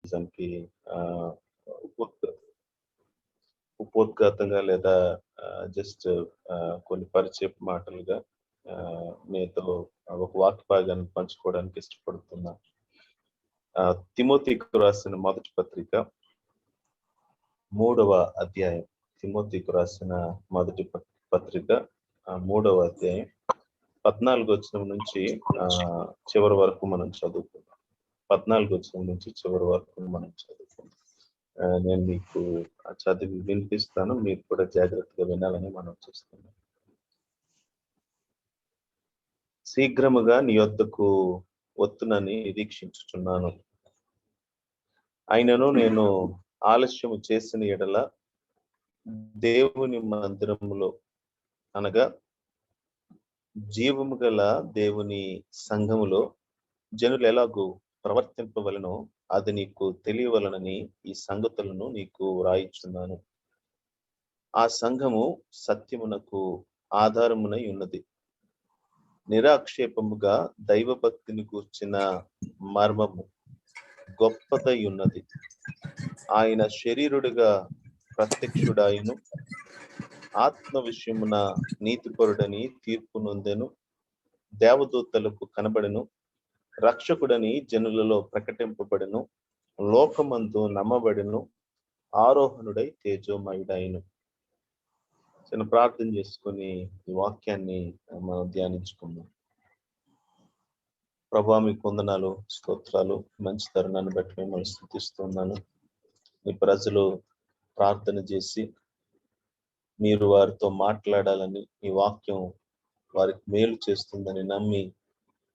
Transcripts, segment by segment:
నిజానికి ఉపోద్ ఉపోద్ఘాతంగా లేదా జస్ట్ కొన్ని పరిచయపు మాటలుగా మీతో ఒక వాక్య భాగాన్ని పంచుకోవడానికి ఇష్టపడుతున్నా. తిమోతికి రాసిన మొదటి పత్రిక 3వ అధ్యాయం. తిమోతికి రాసిన మొదటి పత్రిక 3వ అధ్యాయం 14వ వచనం నుంచి చివరి వరకు మనం చదువుకుందాం. 14వ వచనం నుంచి చివరి వరకు మనం చదువుకుందాం. నేను మీకు చదివి వినిపిస్తాను, మీరు కూడా జాగ్రత్తగా వినాలని మనం చూస్తున్నాం. శీఘ్రముగా నీ యొద్దకు వత్తునని నిరీక్షించుచున్నాను. అయినను నేను ఆలస్యము చేసిన ఎడల దేవుని మందిరములో అనగా జీవము గల దేవుని సంఘములో జనులు ఎలాగూ ప్రవర్తింపవలనో అది నీకు తెలియవలనని ఈ సంగతులను నీకు వ్రాయిచున్నాను. ఆ సంఘము సత్యమునకు ఆధారమునై ఉన్నది. నిరాక్షేపముగా దైవభక్తిని కూర్చిన మర్మము గొప్పదై ఉన్నది. ఆయన శరీరుడిగా ప్రత్యక్షుడాయను, ఆత్మ విషయమున నీతిపరుడని తీర్పు నొందెను, దేవదూతలకు కనబడెను, రక్షకుడని జనులలో ప్రకటింపబడెను, లోకమందు నమ్మబడెను, ఆరోహణుడై తేజోమయుడైను. చిన్న ప్రార్థన చేసుకుని ఈ వాక్యాన్ని మనం ధ్యానించుకుందాం. ప్రభా, మీకు వందనాలు, స్తోత్రాలు. మంచి తరుణాన్ని బట్టి మిమ్మల్ని స్తుతిస్తున్నాను. మీ ప్రజలు ప్రార్థన చేసి మీరు వారితో మాట్లాడాలని, ఈ వాక్యం వారికి మేలు చేస్తుందని నమ్మి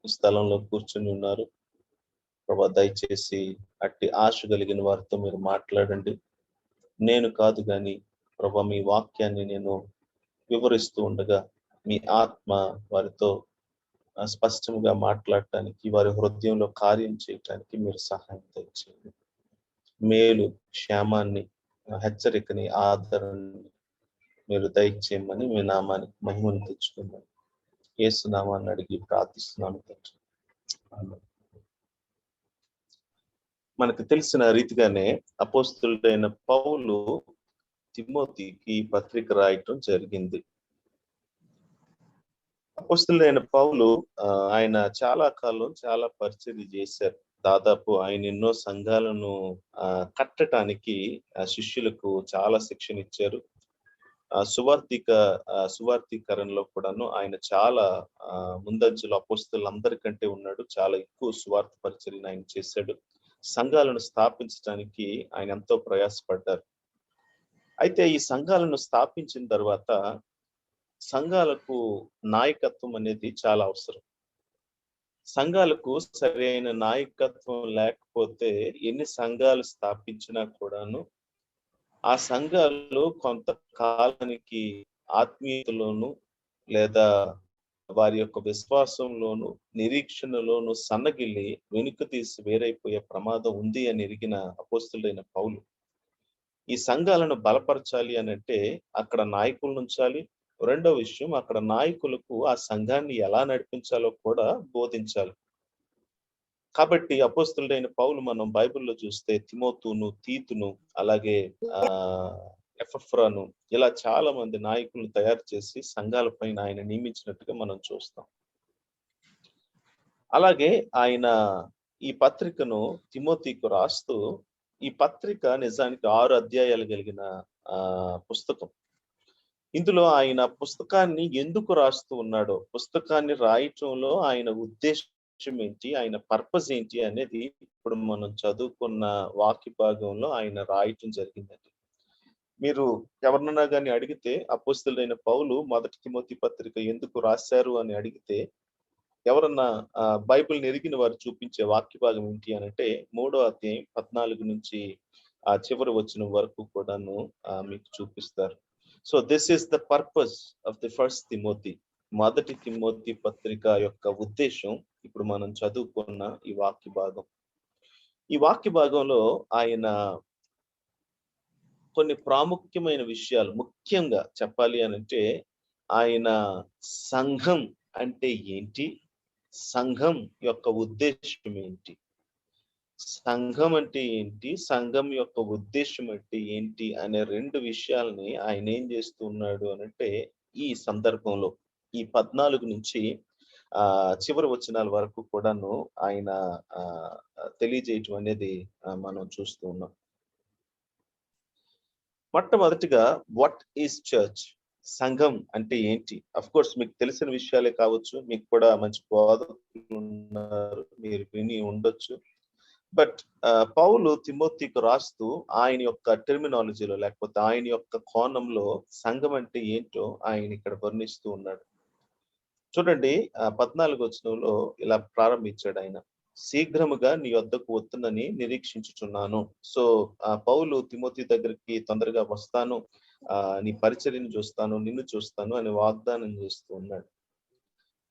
ఈ స్థలంలో కూర్చుని ఉన్నారు. ప్రభా, దయచేసి అట్టి ఆశ కలిగిన వారితో మీరు మాట్లాడండి. నేను కాదు కానీ ప్రభా, మీ వాక్యాన్ని నేను వివరిస్తూ ఉండగా మీ ఆత్మ వారితో స్పష్టంగా మాట్లాడటానికి, వారి హృదయంలో కార్యం చేయటానికి మీరు సహాయం దయచేయండి. మేలు, క్షేమాన్ని, హెచ్చరికని, ఆదరణని మీరు దయచేయమని మీ నామానికి మహిమను తెచ్చుకున్నాను. యేసు నామాన్ని అడిగి ప్రార్థిస్తున్నాను తండ్రి. మనకు తెలిసిన రీతిగానే అపోస్తలుడైన పౌలు తిమోతికి పత్రిక రాయటం జరిగింది. అపోస్తలుడైన పౌలు ఆయన చాలా కాలం చాలా పరిచర్య చేశారు. దాదాపు ఆయన ఎన్నో సంఘాలను కట్టడానికి శిష్యులకు చాలా శిక్షణ ఇచ్చారు. సువార్థీకరణలో కూడాను ఆయన చాలా ముందంజలో అపోస్తలులందరికంటే ఉన్నాడు. చాలా ఎక్కువ సువార్త పరిచర్యను ఆయన చేశాడు. సంఘాలను స్థాపించడానికి ఆయన ఎంతో ప్రయాసపడ్డారు. అయితే ఈ సంఘాలను స్థాపించిన తర్వాత సంఘాలకు నాయకత్వం అనేది చాలా అవసరం. సంఘాలకు సరైన నాయకత్వం లేకపోతే ఎన్ని సంఘాలు స్థాపించినా కూడాను ఆ సంఘాలు కొంతకాలానికి ఆత్మీయతలోను లేదా వారి యొక్క విశ్వాసంలోను, నిరీక్షణలోను సన్నగిల్లి వెనుక తీసి వేరైపోయే ప్రమాదం ఉంది అని ఎరిగిన అపోస్తలుడైన పౌలు ఈ సంఘాలను బలపరచాలి అని అంటే అక్కడ నాయకులను ఉంచాలి. రెండో విషయం, అక్కడ నాయకులకు ఆ సంఘాన్ని ఎలా నడిపించాలో కూడా బోధించాలి. కాబట్టి అపోస్తలుడైన పౌలు మనం బైబిల్లో చూస్తే తిమోతును, తీతును, అలాగే ఎపఫ్రాను ఇలా చాలా మంది నాయకులను తయారు చేసి సంఘాల పైన ఆయన నియమించినట్టుగా మనం చూస్తాం. అలాగే ఆయన ఈ పత్రికను తిమోతికి రాస్తూ, ఈ పత్రిక నిజానికి 6 అధ్యాయాలు కలిగిన పుస్తకం. ఇందులో ఆయన పుస్తకాన్ని ఎందుకు రాస్తూ ఉన్నాడో, పుస్తకాన్ని రాయటంలో ఆయన ఉద్దేశం ఏంటి, ఆయన పర్పస్ ఏంటి అనేది ఇప్పుడు మనం చదువుకున్న వాక్య భాగంలో ఆయన రాయటం జరిగిందండి. మీరు ఎవరినన్నా కానీ అడిగితే అపోస్తలుడైన పౌలు మొదటి తిమోతి పత్రిక ఎందుకు రాశారు అని అడిగితే ఎవరన్నా బైబిల్ని ఎరిగిన వారు చూపించే వాక్య భాగం ఏంటి అని అంటే 3వ అధ్యాయం 14 నుంచి చివరి వచనం వరకు కూడాను మీకు చూపిస్తారు. So this is the purpose of the first Timothy. మొదటి తిమోతి పత్రిక యొక్క ఉద్దేశం ఇప్పుడు మనం చదువుకున్న ఈ వాక్య భాగం. ఈ వాక్య భాగంలో ఆయన కొన్ని ప్రాముఖ్యమైన విషయాలు, ముఖ్యంగా చెప్పాలి అని అంటే ఆయన సంఘం అంటే ఏంటి, సంఘం యొక్క ఉద్దేశం ఏంటి, సంఘం అంటే ఏంటి, సంఘం యొక్క ఉద్దేశం అంటే ఏంటి అనే 2 విషయాల్ని ఆయన ఏం చేస్తూ ఉన్నాడు అనంటే, ఈ సందర్భంలో ఈ 14 నుంచి చివరి వచనాల వరకు కూడాను ఆయన ఆహ్, తెలియజేయటం అనేది మనం చూస్తూ ఉన్నాం. మొట్టమొదటిగా వాట్ ఈస్ చర్చ్? సంఘం అంటే ఏంటి? కోర్స్ మీకు తెలిసిన విషయాలే కావచ్చు. మీకు కూడా మంచి బోధకులు ఉన్నారు. మీరు విని ఉండొచ్చు. బట్ పౌలు తిమోతికి రాస్తూ ఆయన యొక్క టెర్మినాలజీలో లేకపోతే ఆయన యొక్క కోణంలో సంఘం అంటే ఏంటో ఆయన ఇక్కడ వర్ణిస్తూ ఉన్నాడు. చూడండి 14 వచనంలో ఇలా ప్రారంభించాడు ఆయన. శీఘ్రముగా నీ వద్దకు వత్తునని నిరీక్షించుచున్నాను. సో పౌలు తిమోతి దగ్గరికి తొందరగా వస్తాను. నీ పరిచర్యను చూస్తాను, నిన్ను చూస్తాను అని వాగ్దానం చేస్తూ ఉన్నాడు.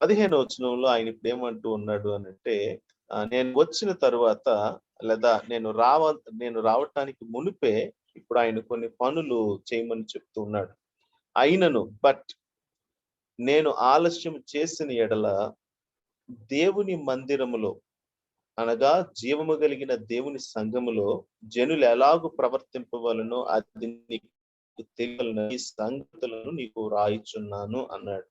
15వ వచనంలో ఆయన ఇప్పుడు ఏమంటూ ఉన్నాడు అనంటే, నేను వచ్చిన తరువాత లేదా నేను రావటానికి మునుపే ఇప్పుడు ఆయన కొన్ని పనులు చేయమని చెప్తూ ఉన్నాడు. బట్ నేను ఆలస్యం చేసిన ఎడల దేవుని మందిరములో అనగా జీవము కలిగిన దేవుని సంఘములో జనులు ఎలాగూ ప్రవర్తింపవలనో అది నీకు తెలియని ఈ సంగతులను నీకు రాయిచున్నాను అన్నాడు.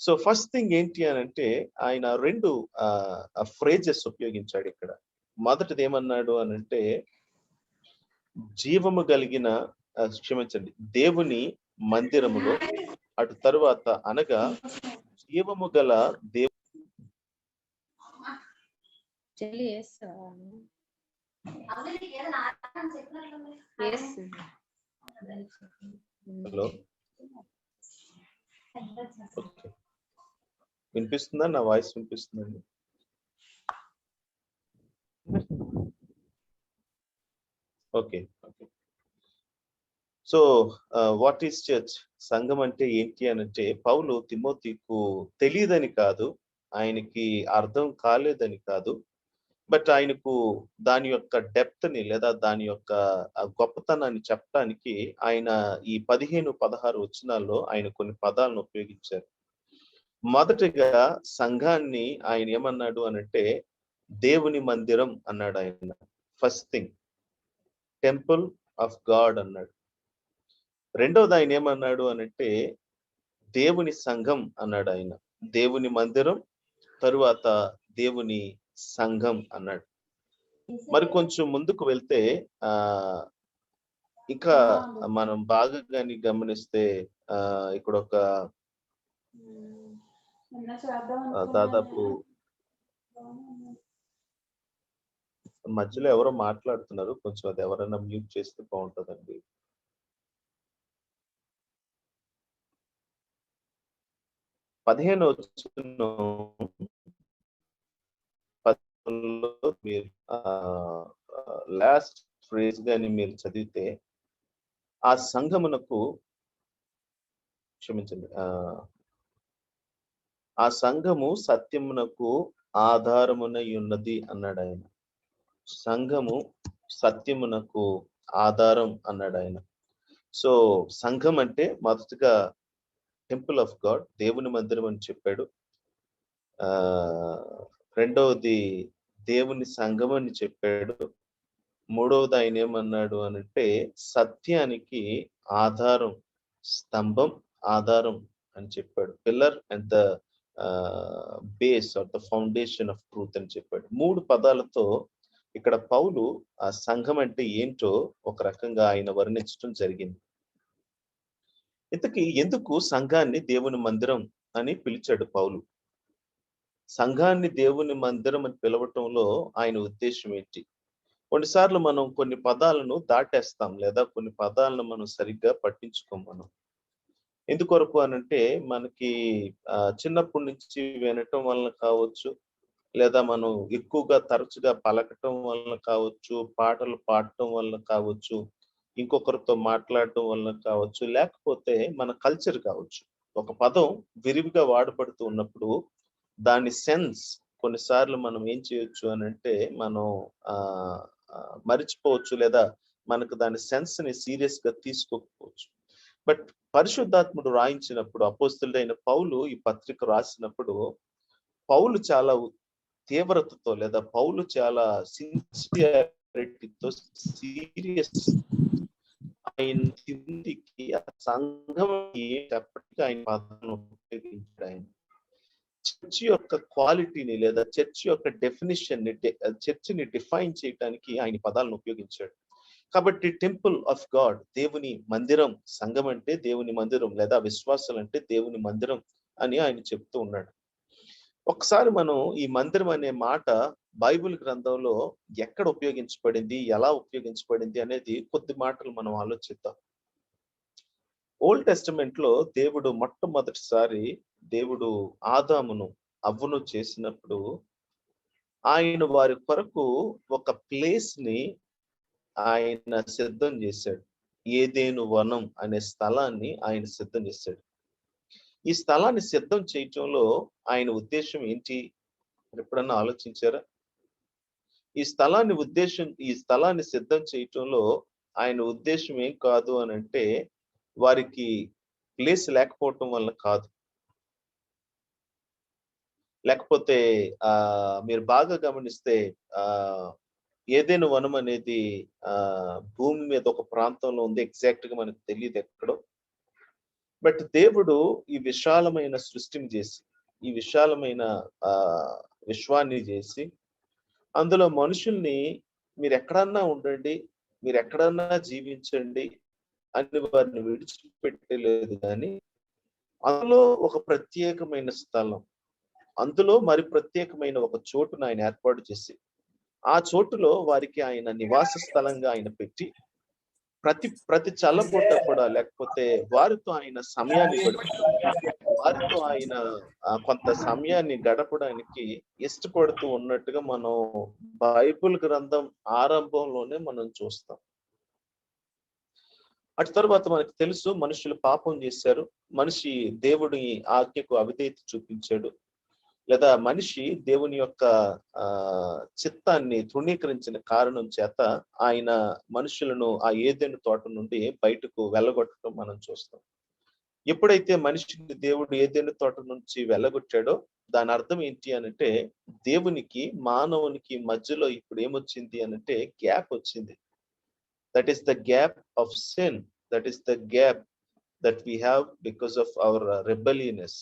సో ఫస్ట్ థింగ్ ఏంటి అనంటే ఆయన 2 ఫ్రేజెస్ ఉపయోగించాడు ఇక్కడ. మొదటిది ఏమన్నాడు అనంటే జీవము కలిగిన క్షమించండి, దేవుని మందిరములో, అటు తరువాత అనగా జీవము గల హలో వినిపిస్తుందా? నా వాయిస్ వినిపిస్తుందండి? Okay. So what is church? సంఘం అంటే ఏంటి అనంటే పౌలు తిమోతికు తెలియదని కాదు, ఆయనకి అర్థం కాలేదని కాదు, బట్ ఆయనకు దాని యొక్క డెప్త్ ని లేదా దాని యొక్క గొప్పతనాన్ని చెప్పడానికి ఆయన ఈ 15, 16 వచనాల్లో ఆయన కొన్ని పదాలను ఉపయోగించారు. మొదటిగా సంఘాన్ని ఆయన ఏమన్నాడు అనంటే దేవుని మందిరం అన్నాడు ఆయన. First thing temple of God అన్నాడు. రెండోది ఆయన ఏమన్నాడు అనంటే దేవుని సంఘం అన్నాడు ఆయన. దేవుని మందిరం తరువాత దేవుని సంఘం అన్నాడు. మరి కొంచెం ముందుకు వెళ్తే ఇంకా మనం బాగా గాని గమనిస్తే ఇక్కడ ఒక దాదాపు మధ్యలో ఎవరో మాట్లాడుతున్నారు. కొంచెం అది ఎవరైనా మ్యూట్ చేస్తే బాగుంటుందండి. పదిహేను మీరు లాస్ట్ ఫ్రేజ్ గాని మీరు చదివితే ఆ సంఘమునకు క్షమించండి, ఆ సంఘము సత్యమునకు ఆధారమునై ఉన్నది అన్నాడు ఆయన. సంఘము సత్యమునకు ఆధారం అన్నాడు ఆయన. సో సంఘం అంటే మొదటగా టెంపుల్ ఆఫ్ గాడ్, దేవుని మందిరం అని చెప్పాడు. రెండవది దేవుని సంఘం అని చెప్పాడు. మూడవది ఆయన ఏమన్నాడు అనంటే సత్యానికి ఆధారం, స్తంభం, ఆధారం అని చెప్పాడు. Pillar and the base are the foundation of truth అని చెప్పాడు. 3 పదాలతో ఇక్కడ పౌలు ఆ సంఘం అంటే ఏంటో ఒక రకంగా ఆయన వర్ణించడం జరిగింది. ఇంతకీ ఎందుకు సంఘాన్ని దేవుని మందిరం అని పిలిచాడు పౌలు? సంఘాన్ని దేవుని మందిరం అని పిలవటంలో ఆయన ఉద్దేశం ఏంటి? కొన్నిసార్లు మనం కొన్ని పదాలను దాటేస్తాం లేదా కొన్ని పదాలను మనం సరిగ్గా పట్టించుకోం మనం. ఎందుకొరకు అనంటే మనకి చిన్నప్పటి నుంచి వినటం వలన కావచ్చు, లేదా మనం ఎక్కువగా తరచుగా పలకటం వలన కావచ్చు, పాటలు పాడటం వలన కావచ్చు, ఇంకొకరితో మాట్లాడటం వలన కావచ్చు, లేకపోతే మన కల్చర్ కావచ్చు. ఒక పదం విరివిగా వాడబడుతూ ఉన్నప్పుడు దాని సెన్స్ కొన్నిసార్లు మనం ఏం చేయొచ్చు అనంటే మనం మరిచిపోవచ్చు, లేదా మనకు దాని సెన్స్ ని సీరియస్ గా తీసుకోకపోవచ్చు. బట్ పరిశుద్ధాత్ముడు రాయించినప్పుడు, అపోస్తలుడైన పౌలు ఈ పత్రిక రాసినప్పుడు పౌలు చాలా తీవ్రతతో లేదా పౌలు చాలా సిన్సియారిటీతో సీరియస్ ఆయన కిందికి ఆ సంఘం చెప్పటికి ఆయన పదాలను ఉపయోగించాడు. ఆయన చర్చ్ యొక్క క్వాలిటీని లేదా చర్చ్ యొక్క డెఫినిషన్ చర్చిని డిఫైన్ చేయడానికి ఆయన పదాలను ఉపయోగించాడు. కాబట్టి టెంపుల్ ఆఫ్ గాడ్, దేవుని మందిరం, సంఘం అంటే దేవుని మందిరం లేదా విశ్వాసాలు అంటే దేవుని మందిరం అని ఆయన చెప్తూ ఉన్నాడు. ఒకసారి మనం ఈ మందిరం అనే మాట బైబిల్ గ్రంథంలో ఎక్కడ ఉపయోగించబడింది, ఎలా ఉపయోగించబడింది అనేది కొద్ది మాటలు మనం ఆలోచిద్దాం. ఓల్డ్ టెస్టమెంట్ లో దేవుడు మొట్టమొదటిసారి దేవుడు ఆదామును అవ్వను చేసినప్పుడు ఆయన వారి కొరకు ఒక ప్లేస్ ని ఆయన సిద్ధం చేశాడు. ఏదేను వనం అనే స్థలాన్ని ఆయన సిద్ధం చేశాడు. ఈ స్థలాన్ని సిద్ధం చేయటంలో ఆయన ఉద్దేశం ఏంటి ఎప్పుడన్నా ఆలోచించారా? ఈ స్థలాన్ని సిద్ధం చేయటంలో ఆయన ఉద్దేశం ఏం కాదు అని అంటే వారికి ప్లేస్ లేకపోవటం వల్ల కాదు. లేకపోతే మీరు బాగా గమనిస్తే ఏదైనా వనం అనేది భూమి మీద ఒక ప్రాంతంలో ఉంది, ఎగ్జాక్ట్ గా మనకు తెలియదు ఎక్కడో. బట్ దేవుడు ఈ విశాలమైన సృష్టిని చేసి, ఈ విశాలమైన విశ్వాన్ని చేసి, అందులో మనుషుల్ని మీరు ఎక్కడన్నా ఉండండి, మీరు ఎక్కడన్నా జీవించండి అని వారిని విడిచిపెట్టలేదు. కానీ అందులో ఒక ప్రత్యేకమైన స్థలం, అందులో మరి ప్రత్యేకమైన ఒక చోటును ఆయన ఏర్పాటు చేసి, ఆ చోటులో వారికి ఆయన నివాస స్థలంగా ఆయన పెట్టి, ప్రతి చల్లపూట కూడా లేకపోతే వారితో ఆయన సమయాన్ని గడపడం, వారితో ఆయన కొంత సమయాన్ని గడపడానికి ఇష్టపడుతూ ఉన్నట్టుగా మనం బైబిల్ గ్రంథం ఆరంభంలోనే మనం చూస్తాం. అటు తర్వాత మనకు తెలుసు మనుషులు పాపం చేశారు, మనిషి దేవుడి ఆజ్ఞకు అవిధేయత చూపించాడు, లేదా మనిషి దేవుని యొక్క చిత్తాన్ని తృణీకరించిన కారణం చేత ఆయన మనుషులను ఆ ఏదెను తోట నుండి బయటకు వెళ్ళగొట్టడం మనం చూస్తాం. ఎప్పుడైతే మనిషిని దేవుడు ఏదెను తోట నుంచి వెళ్ళగొట్టాడో దాని అర్థం ఏంటి అనంటే దేవునికి మానవునికి మధ్యలో ఇప్పుడు ఏమొచ్చింది అనంటే గ్యాప్ వచ్చింది. That is the gap of sin, that is the gap that we have because of our rebelliousness.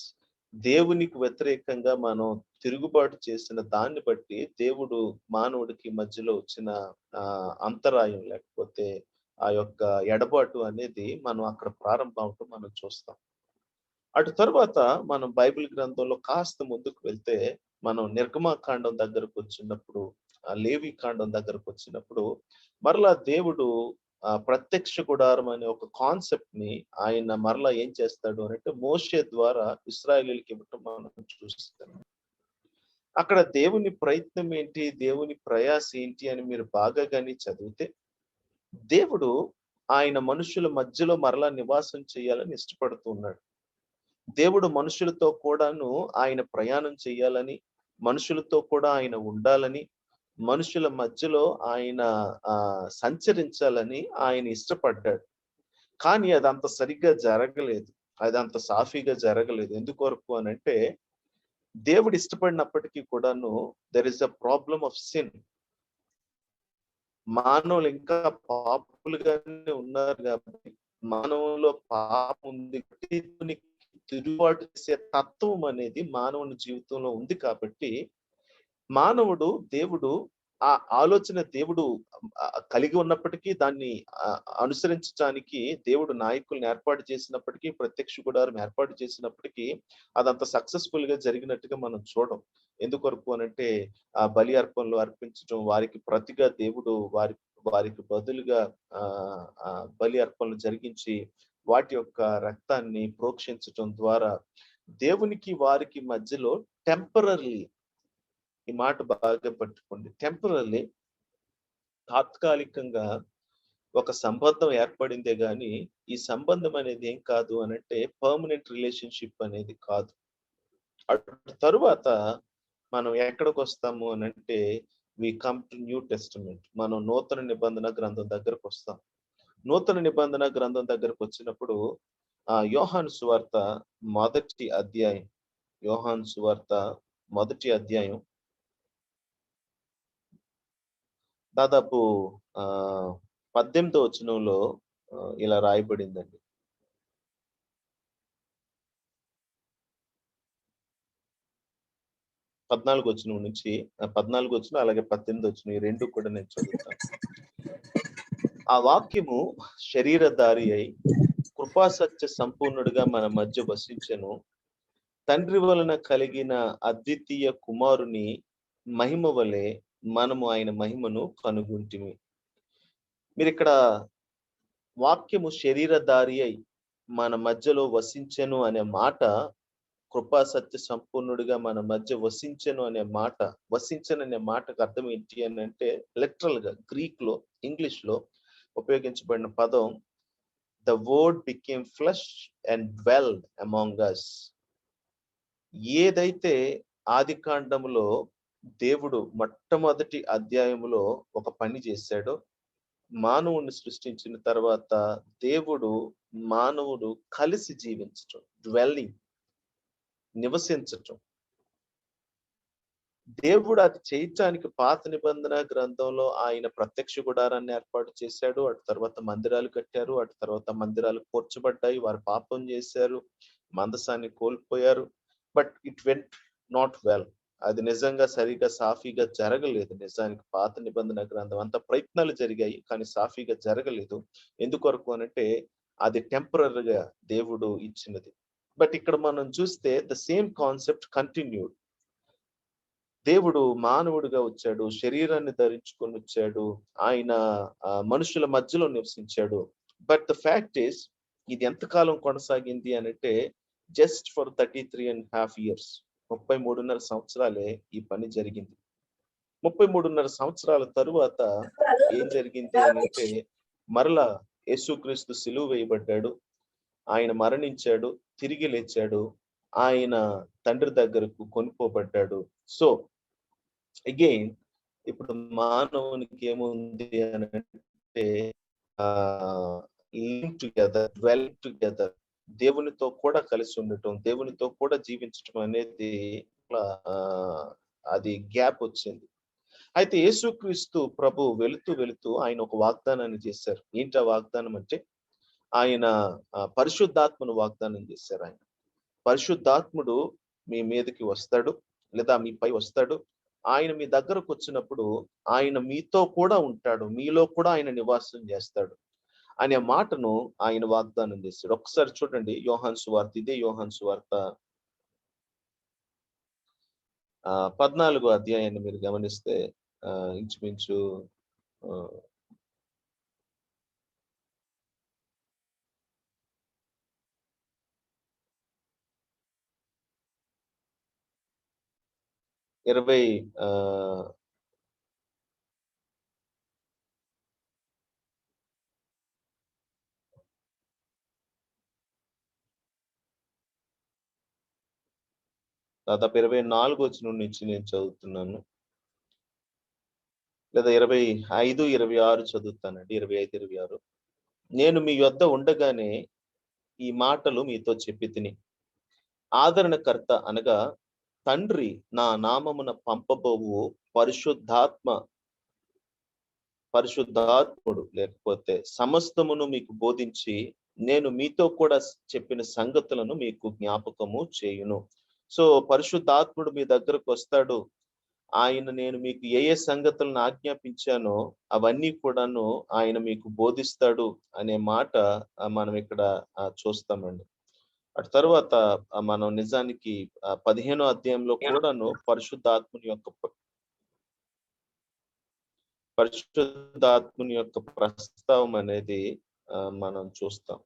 దేవునికి వ్యతిరేకంగా మనం తిరుగుబాటు చేసిన దాన్ని బట్టి దేవుడు మానవుడికి మధ్యలో వచ్చిన అంతరాయం లేకపోతే ఆ యొక్క ఎడబాటు అనేది మనం అక్కడ ప్రారంభం అవటం మనం చూస్తాం. అటు తర్వాత మనం బైబిల్ గ్రంథంలో కాస్త ముందుకు వెళ్తే మనం నిర్గమాకాండం దగ్గరకు వచ్చినప్పుడు, లేవి కాండం దగ్గరకు వచ్చినప్పుడు మరలా దేవుడు ప్రత్యక్ష గుడారం అనే ఒక కాన్సెప్ట్ ని ఆయన మరలా ఏం చేస్తాడు అంటే మోషే ద్వారా ఇశ్రాయేలీయులకి ఇవ్వటం మనం చూస్తాం. అక్కడ దేవుని ప్రయత్నం ఏంటి, దేవుని ప్రయాస ఏంటి అని మీరు బాగా కానీ చదివితే దేవుడు ఆయన మనుషుల మధ్యలో మరలా నివాసం చేయాలని ఇష్టపడుతూ ఉన్నాడు. దేవుడు మనుషులతో కూడాను ఆయన ప్రయాణం చేయాలని, మనుషులతో కూడా ఆయన ఉండాలని, మనుషుల మధ్యలో ఆయన సంచరించాలని ఆయన ఇష్టపడ్డాడు. కానీ అదంత సరిగ్గా జరగలేదు, అదంత సాఫీగా జరగలేదు. ఎందుకొరకు అనంటే దేవుడు ఇష్టపడినప్పటికీ కూడాను there is a problem of sin. మానవులు ఇంకా పాపులుగానే ఉన్నారు కాబట్టి, మానవులో పాపం ఉంది కాబట్టి తిరుగుబాటు చేసే తత్వం అనేది మానవుని జీవితంలో ఉంది కాబట్టి దేవుడు ఆ ఆలోచన దేవుడు కలిగి ఉన్నప్పటికీ దాన్ని అనుసరించడానికి దేవుడు నాయకుల్ని ఏర్పాటు చేసినప్పటికీ, ప్రత్యక్ష గుడారం ఏర్పాటు చేసినప్పటికీ అదంత సక్సెస్ఫుల్ గా జరిగినట్టుగా మనం చూడం. ఎందుకొరకు అనంటే ఆ బలి అర్పణలు అర్పించడం, వారికి ప్రతిగా దేవుడు వారికి బదులుగా బలి అర్పణలు జరిగించి వాటి యొక్క రక్తాన్ని ప్రోక్షించటం ద్వారా దేవునికి వారికి మధ్యలో టెంపరరీ, ఈ మాట బాగా పట్టుకోండి, టెంపరరీ, తాత్కాలికంగా ఒక సంబంధం ఏర్పడిందే గాని ఈ సంబంధం అనేది ఏం కాదు అనంటే పర్మనెంట్ రిలేషన్షిప్ అనేది కాదు. తరువాత మనం ఎక్కడికి వస్తాము అనంటే we come to New Testament. మనం నూతన నిబంధన గ్రంథం దగ్గరకు వస్తాం. నూతన నిబంధన గ్రంథం దగ్గరకు వచ్చినప్పుడు యోహాను సువార్త మొదటి అధ్యాయం దాదాపు 18వ వచనంలో ఇలా రాయబడిందండి. 14 వచనం నుంచి 14 వచనం అలాగే 18 వచనం ఈ 2 కూడా నేను చదువుతాను. ఆ వాక్యము శరీరధారి అయి కృపాసత్య సంపూర్ణుడిగా మన మధ్య వసించెను. తండ్రి వలన కలిగిన అద్వితీయ కుమారుని మహిమ వలె మనము ఆయన మహిమను కనుగొంటిమి. మీరిక్కడ వాక్యము శరీరధారి అయి మన మధ్యలో వసించెను అనే మాట, కృపా సత్య సంపూర్ణుడిగా మన మధ్య వసించెను అనే మాట, వసించను అనే మాటకు అర్థం ఏంటి అని అంటే, లిటరల్ గా గ్రీక్ లో, ఇంగ్లీష్ లో ఉపయోగించబడిన పదం the word became flesh and dwelled among us. ఏదైతే ఆది కాండములో దేవుడు మొట్టమొదటి అధ్యాయములో ఒక పని చేశాడో, మానవుని సృష్టించిన తర్వాత దేవుడు మానవుడు కలిసి జీవించటం, డ్వెల్లింగ్, నివసించటం. దేవుడు అది చేయటానికి పాత నిబంధన గ్రంథంలో ఆయన ప్రత్యక్ష గుడారాన్ని ఏర్పాటు చేశాడు. అటు తర్వాత మందిరాలు కట్టారు. అటు తర్వాత మందిరాలు కూర్చబడ్డాయి. వారు పాపం చేశారు, మందసాన్ని కోల్పోయారు. But it went not well. అది నిజంగా సరిగా సాఫీగా జరగలేదు. నిజానికి పాత నిబంధన గ్రంథం అంత ప్రయత్నాలు జరిగాయి, కానీ సాఫీగా జరగలేదు. ఎందుకొరకు అనంటే అది టెంపరరీగా దేవుడు ఇచ్చినది. బట్ ఇక్కడ మనం చూస్తే ద సేమ్ కాన్సెప్ట్ కంటిన్యూడ్. దేవుడు మానవుడిగా వచ్చాడు, శరీరాన్ని ధరించుకొని వచ్చాడు, ఆయన మనుషుల మధ్యలో నివసించాడు. బట్ ద ఫ్యాక్ట్ ఈస్, ఇది ఎంతకాలం కొనసాగింది అనంటే జస్ట్ ఫర్ 33.5 years, 33.5 సంవత్సరాలే ఈ పని జరిగింది. 33.5 సంవత్సరాల తరువాత ఏం జరిగింది అనంటే, మరలా యేసుక్రీస్తు సిలువ వేయబడ్డాడు, ఆయన మరణించాడు, తిరిగి లేచాడు, ఆయన తండ్రి దగ్గరకు కొనిపోబడ్డాడు. సో అగైన్ ఇప్పుడు మానవునికి ఏముంది అని అంటే, లివ్ టుగెదర్, డ్వెల్ టుగెదర్, దేవునితో కూడా కలిసి ఉండటం, దేవునితో కూడా జీవించటం అనేది అది గ్యాప్ వచ్చింది. అయితే యేసుక్రీస్తు ప్రభు వెళుతూ వెళుతూ ఆయన ఒక వాగ్దానాన్ని చేశారు. ఏంటి ఆ వాగ్దానం అంటే, ఆయన పరిశుద్ధాత్మను వాగ్దానం చేశారు. ఆయన పరిశుద్ధాత్ముడు మీ మీదకి వస్తాడు, లేదా మీపై వస్తాడు. ఆయన మీ దగ్గరకు వచ్చినప్పుడు ఆయన మీతో కూడా ఉంటాడు, మీలో కూడా ఆయన నివాసం చేస్తాడు అనే మాటను ఆయన వాగ్దానం చేశాడు. ఒకసారి చూడండి యోహాను సువార్త, ఇదే యోహాను సువార్త 14వ అధ్యాయాన్ని మీరు గమనిస్తే ఇంచుమించు 20 దాదాపు 24 వచనం నుంచి నేను చదువుతున్నాను, లేదా 25, 26 చదువుతానండి. 25, 26. నేను మీ యొద్ద ఉండగానే ఈ మాటలు మీతో చెప్పి తిని, ఆదరణకర్త అనగా తండ్రి నా నామమున పంపబోవు పరిశుద్ధాత్ముడు లేకపోతే సమస్తమును మీకు బోధించి నేను మీతో కూడా చెప్పిన సంగతులను మీకు జ్ఞాపకము చేయును. సో పరిశుద్ధాత్ముడు మీ దగ్గరకు వస్తాడు. ఆయన నేను మీకు ఏ ఏ సంగతులను ఆజ్ఞాపించానో అవన్నీ కూడాను ఆయన మీకు బోధిస్తాడు అనే మాట మనం ఇక్కడ చూస్తామండి. అటు తర్వాత మనం నిజానికి 15వ అధ్యాయంలో కూడాను పరిశుద్ధాత్ముని యొక్క ప్రస్తావం అనేది మనం చూస్తాం.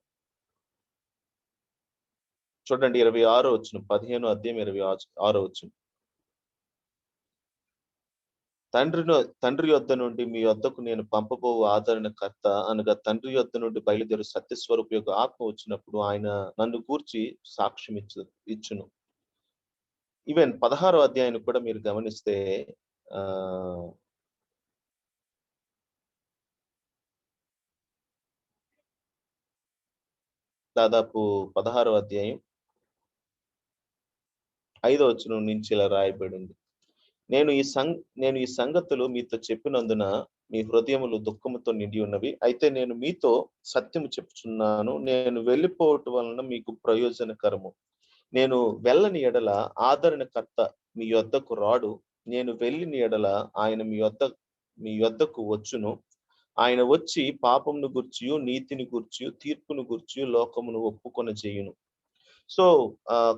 చూడండి 26వ వచనం, 15వ అధ్యాయం 26వ వచనం. తండ్రి యొద్ద నుండి మీ యొద్దకు నేను పంపబోవు ఆదరణకర్త అనగా తండ్రి యొద్ద నుండి బయలుదేరు సత్యస్వరూప యొక్క ఆత్మ వచ్చినప్పుడు ఆయన నన్ను గూర్చి సాక్ష్యం ఇచ్చును. ఈవెన్ 16వ అధ్యాయాన్ని కూడా మీరు గమనిస్తే దాదాపు 16వ అధ్యాయం 5వ వచనం నుంచి ఇలా రాయబడింది. నేను ఈ సంగతులు మీతో చెప్పినందున మీ హృదయములు దుఃఖముతో నిండి ఉన్నవి. అయితే నేను మీతో సత్యము చెప్పుచున్నాను. నేను వెళ్ళిపోవటం వలన మీకు ప్రయోజనకరము. నేను వెళ్ళని ఎడల ఆదరణకర్త మీ యొద్దకు రాడు. నేను వెళ్ళిన ఎడల ఆయన మీ యొద్దకు వచ్చును. ఆయన వచ్చి పాపమును గూర్చియు, నీతిని గూర్చియు, తీర్పును గూర్చియు లోకమును ఒప్పుకొనజేయును. సో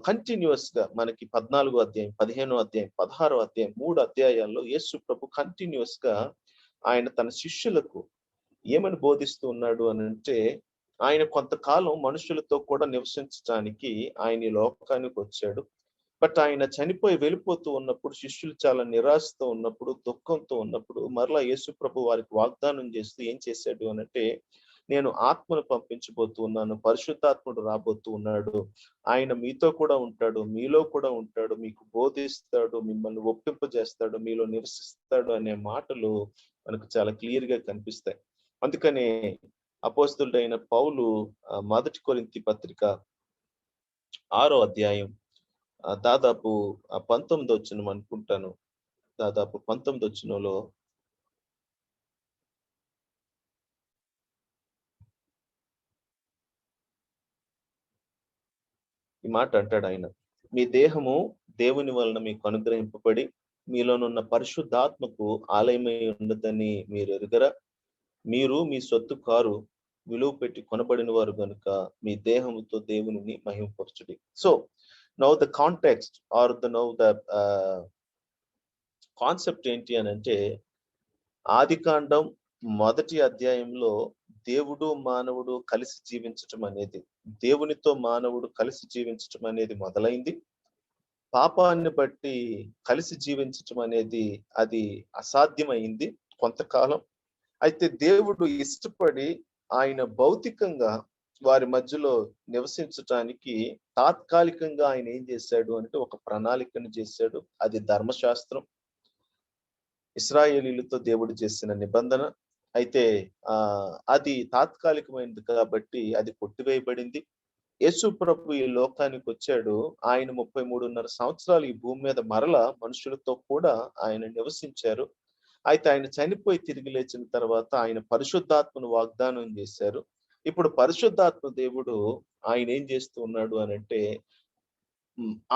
కంటిన్యూయస్ గా మనకి 14 అధ్యాయం, 15 అధ్యాయం, 16 అధ్యాయం 3 అధ్యాయాల్లో యేసు ప్రభు కంటిన్యూయస్ గా ఆయన తన శిష్యులకు ఏమని బోధిస్తూ ఉన్నాడు అనంటే, ఆయన కొంతకాలం మనుషులతో కూడా నివసించడానికి ఆయన ఈ లోకానికి వచ్చాడు. బట్ ఆయన చనిపోయి వెళ్ళిపోతూ ఉన్నప్పుడు శిష్యులు చాలా నిరాశతో ఉన్నప్పుడు, దుఃఖంతో ఉన్నప్పుడు మరలా యేసు ప్రభు వారికి వాగ్దానం చేస్తూ ఏం చేశాడు అనంటే, నేను ఆత్మను పంపించబోతూ ఉన్నాను, పరిశుద్ధాత్ముడు రాబోతూ ఉన్నాడు, ఆయన మీతో కూడా ఉంటాడు, మీలో కూడా ఉంటాడు, మీకు బోధిస్తాడు, మిమ్మల్ని ఒప్పింపజేస్తాడు, మీలో నివసిస్తాడు అనే మాటలు మనకు చాలా క్లియర్ గా కనిపిస్తాయి. అందుకనే అపోస్తలుడైన పౌలు మొదటి కొరింథీ పత్రిక 6వ అధ్యాయం దాదాపు 19 వచనం అనుకుంటాను. దాదాపు 19 వచనంలో ఈ మాట అంటాడు ఆయన. మీ దేహము దేవుని వలన మీకు అనుగ్రహింపబడి మీలోనున్న పరిశుద్ధాత్మకు ఆలయమై ఉన్నదని మీరు ఎరుగరా? మీరు మీ సొత్తు కారు, విలువ పెట్టి కొనబడిన వారు గనుక మీ దేహముతో దేవుని మహిమపరచుడి. So now the context or the concept ఏంటి అని అంటే, ఆదికాండం మొదటి అధ్యాయంలో దేవుడు మానవుడు కలిసి జీవించటం అనేది, దేవునితో మానవుడు కలిసి జీవించటం అనేది మొదలైంది. పాపాన్ని బట్టి కలిసి జీవించటం అనేది అది అసాధ్యమైంది కొంతకాలం. అయితే దేవుడు ఇష్టపడి ఆయన భౌతికంగా వారి మధ్యలో నివసించటానికి తాత్కాలికంగా ఆయన ఏం చేశాడు అంటే ఒక ప్రణాళికను చేశాడు. అది ధర్మశాస్త్రం, ఇశ్రాయేలీలతో దేవుడు చేసిన నిబంధన. అయితే అది తాత్కాలికమైనది కాబట్టి అది కొట్టివేయబడింది. యేసు ప్రభు ఈ లోకానికి వచ్చాడు. ఆయన 33.5 సంవత్సరాలు ఈ భూమి మీద మరల మనుషులతో కూడా ఆయన నివసించారు. అయితే ఆయన చనిపోయి తిరిగి లేచిన తర్వాత ఆయన పరిశుద్ధాత్మను వాగ్దానం చేశారు. ఇప్పుడు పరిశుద్ధాత్మ దేవుడు ఆయన ఏం చేస్తూ ఉన్నాడు అనంటే,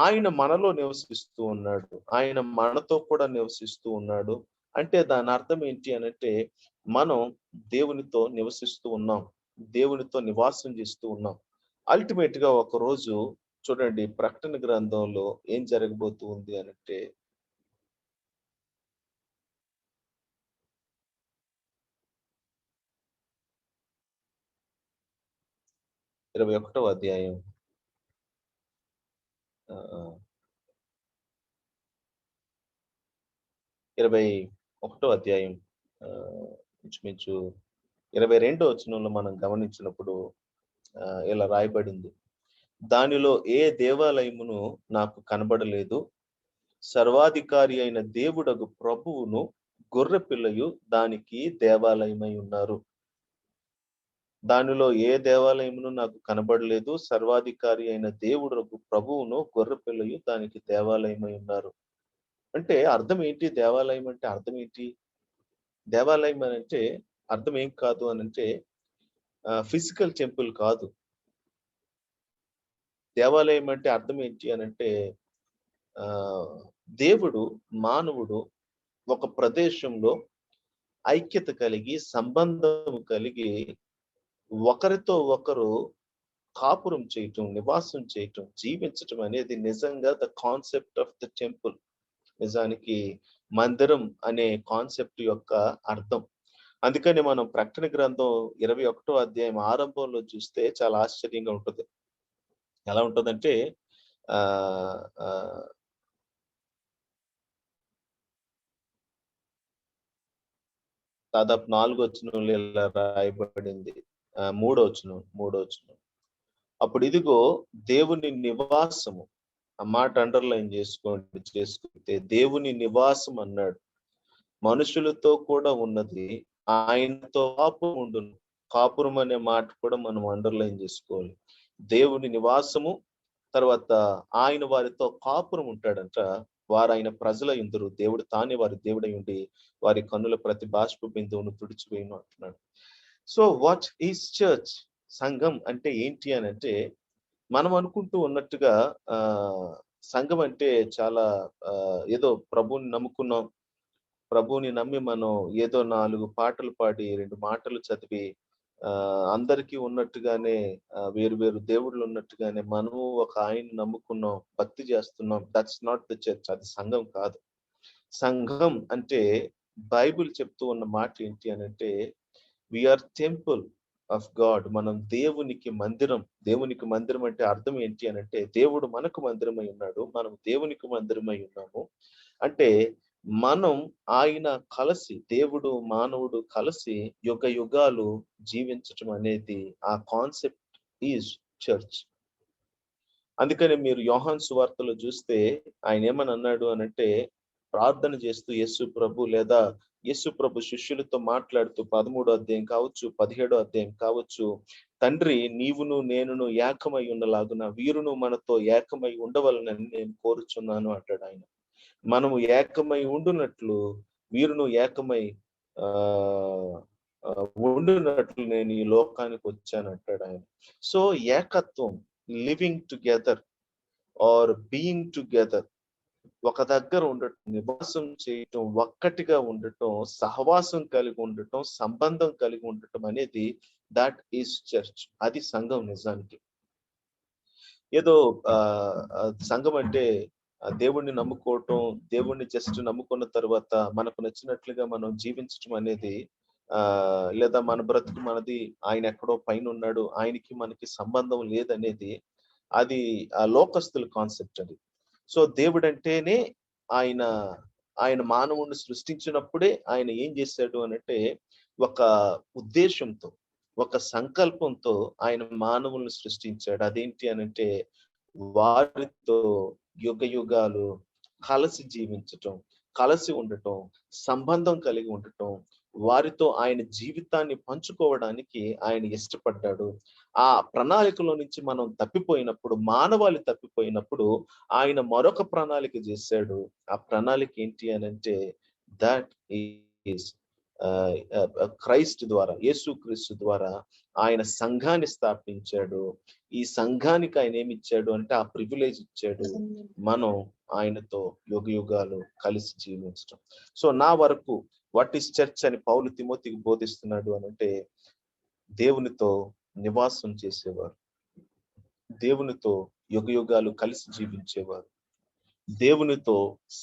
ఆయన మనలో నివసిస్తూ ఉన్నాడు, ఆయన మనతో కూడా నివసిస్తూ ఉన్నాడు. అంటే దాని అర్థం ఏంటి అనంటే, మనం దేవునితో నివసిస్తూ ఉన్నాం, దేవునితో నివాసం చేస్తూ ఉన్నాం. అల్టిమేట్ గా ఒక రోజు చూడండి, ప్రకటన గ్రంథంలో ఏం జరగబోతూ ఉంది అనంటే, 21వ అధ్యాయం 21వ అధ్యాయం ఇంచుమించు 22వ వచనంలో మనం గమనించినప్పుడు ఇలా రాయబడింది. దానిలో ఏ దేవాలయమును నాకు కనబడలేదు, సర్వాధికారి అయిన దేవుడగు ప్రభువును గొర్రె పిల్లయు దానికి దేవాలయమై ఉన్నారు. దానిలో ఏ దేవాలయమును నాకు కనబడలేదు, సర్వాధికారి అయిన దేవుడగు ప్రభువును గొర్రె పిల్లయు దానికి దేవాలయమై ఉన్నారు. అంటే అర్థం ఏంటి? దేవాలయం అంటే అర్థం ఏంటి? దేవాలయం అని అంటే అర్థం ఏం కాదు అని అంటే ఫిజికల్ టెంపుల్ కాదు. దేవాలయం అంటే అర్థం ఏంటి అని అంటే దేవుడు మానవుడు ఒక ప్రదేశంలో ఐక్యత కలిగి, సంబంధం కలిగి, ఒకరితో ఒకరు కాపురం చేయటం, నివాసం చేయటం, జీవించటం అనేది నిజంగా the concept of the temple. నిజానికి మందిరం అనే కాన్సెప్ట్ యొక్క అర్థం. అందుకని మనం ప్రకటన గ్రంథం 21వ అధ్యాయం ఆరంభంలో చూస్తే చాలా ఆశ్చర్యంగా ఉంటుంది. ఎలా ఉంటుందంటే దాదాపు 4 వచనంలో ఇలా రాయబడింది. 3 వచనం. అప్పుడు ఇదిగో దేవుని నివాసము, ఆ మాట అండర్లైన్ చేసుకుంటే దేవుని నివాసం అన్నాడు. మనుషులతో కూడా ఉన్నది, ఆయనతో కాపురం ఉండును. కాపురం అనే మాట కూడా మనం అండర్లైన్ చేసుకోవాలి. దేవుని నివాసము, తర్వాత ఆయన వారితో కాపురం ఉంటాడంట. వారు ఆయన ప్రజల ఇందురు, దేవుడు తానే వారి దేవుడై ఉండి వారి కన్నుల ప్రతి బాష్ప బిందువును తుడిచివేయును అంటున్నాడు. So what is church? సంఘం అంటే ఏంటి అని అంటే, మనం అనుకుంటూ ఉన్నట్టుగా సంఘం అంటే చాలా ఏదో ప్రభువుని నమ్ముకున్నాం, ప్రభువుని నమ్మి మనం ఏదో 4 పాటలు పాడి 2 మాటలు చదివి అందరికీ ఉన్నట్టుగానే వేరు వేరు దేవుళ్ళు ఉన్నట్టుగానే మనము ఒక ఆయన్ని నమ్ముకున్నాం, భక్తి చేస్తున్నాం. That's not the church. అది సంఘం కాదు. సంఘం అంటే బైబిల్ చెప్తూ ఉన్న మాట ఏంటి అనంటే, we are temple of God. మనం దేవునికి మందిరం. దేవునికి మందిరం అంటే అర్థం ఏంటి అనంటే, దేవుడు మనకు మందిరమై ఉన్నాడు, మనం దేవునికి మందిరమై ఉన్నాము. అంటే మనం ఆయన కలిసి, దేవుడు మానవుడు కలిసి యుగ యుగాలు జీవించటం అనేది ఆ కాన్సెప్ట్ ఈజ్ చర్చ్. అందుకనే మీరు యోహాను సువార్తలో చూస్తే ఆయన ఏమని అన్నాడు అనంటే, ప్రార్థన చేస్తూ యేసు ప్రభు లేదా యేసు ప్రభు శిష్యులతో మాట్లాడుతూ 13వ అధ్యాయం కావచ్చు, 17వ అధ్యాయం కావచ్చు, తండ్రి నీవును నేనును ఏకమై ఉండలాగున వీరును మనతో ఏకమై ఉండవలనని నేను కోరుచున్నాను అంటాడు ఆయన. మనము ఏకమై ఉండునట్లు వీరును ఏకమై ఆహ్, ఉండునట్లు నేను ఈ లోకానికి వచ్చానంటాడు ఆయన. సో ఏకత్వం, living together or being together, ఒక దగ్గర ఉండటం, నివాసం చేయటం, ఒక్కటిగా ఉండటం, సహవాసం కలిగి ఉండటం, సంబంధం కలిగి ఉండటం అనేది దట్ ఈస్ చర్చ్. అది సంఘం నిజానికి. ఏదో సంఘం అంటే దేవుణ్ణి నమ్ముకోవటం, దేవుణ్ణి జస్ట్ నమ్ముకున్న తర్వాత మనకు నచ్చినట్లుగా మనం జీవించటం అనేది లేదా మన బ్రతుకు మనది, ఆయన ఎక్కడో పైన ఉన్నాడు, ఆయనకి మనకి సంబంధం లేదనేది అది లోకస్తుల కాన్సెప్ట్ అది. సో దేవుడంటేనే ఆయన ఆయన మానవుణ్ణి సృష్టించినప్పుడే ఆయన ఏం చేశాడు అనంటే, ఒక ఉద్దేశంతో, ఒక సంకల్పంతో ఆయన మానవుల్ని సృష్టించాడు. అదేంటి అనంటే, వారితో యుగ యుగాలు కలిసి జీవించటం, కలిసి ఉండటం, సంబంధం కలిగి ఉండటం, వారితో ఆయన జీవితాన్ని పంచుకోవడానికి ఆయన ఇష్టపడ్డాడు. ఆ ప్రణాళికలో నుంచి మనం తప్పిపోయినప్పుడు, మానవాళి తప్పిపోయినప్పుడు ఆయన మరొక ప్రణాళిక చేశాడు. ఆ ప్రణాళిక ఏంటి అనంటే, దట్ ఈస్ క్రైస్ట్ ద్వారా, యేసుక్రీస్తు ద్వారా ఆయన సంఘాన్ని స్థాపించాడు. ఈ సంఘానికి ఆయన ఏమి ఇచ్చాడు అంటే ఆ ప్రివిలేజ్ ఇచ్చాడు, మనం ఆయనతో యుగ యుగాలు కలిసి జీవించడం. సో నా వరకు వాట్ ఈస్ చర్చ్ అని పౌలు తిమోతికి బోధిస్తున్నాడు అనంటే, దేవునితో నివాసం చేసేవారు, దేవునితో యుగ యుగాలు కలిసి జీవించేవారు, దేవునితో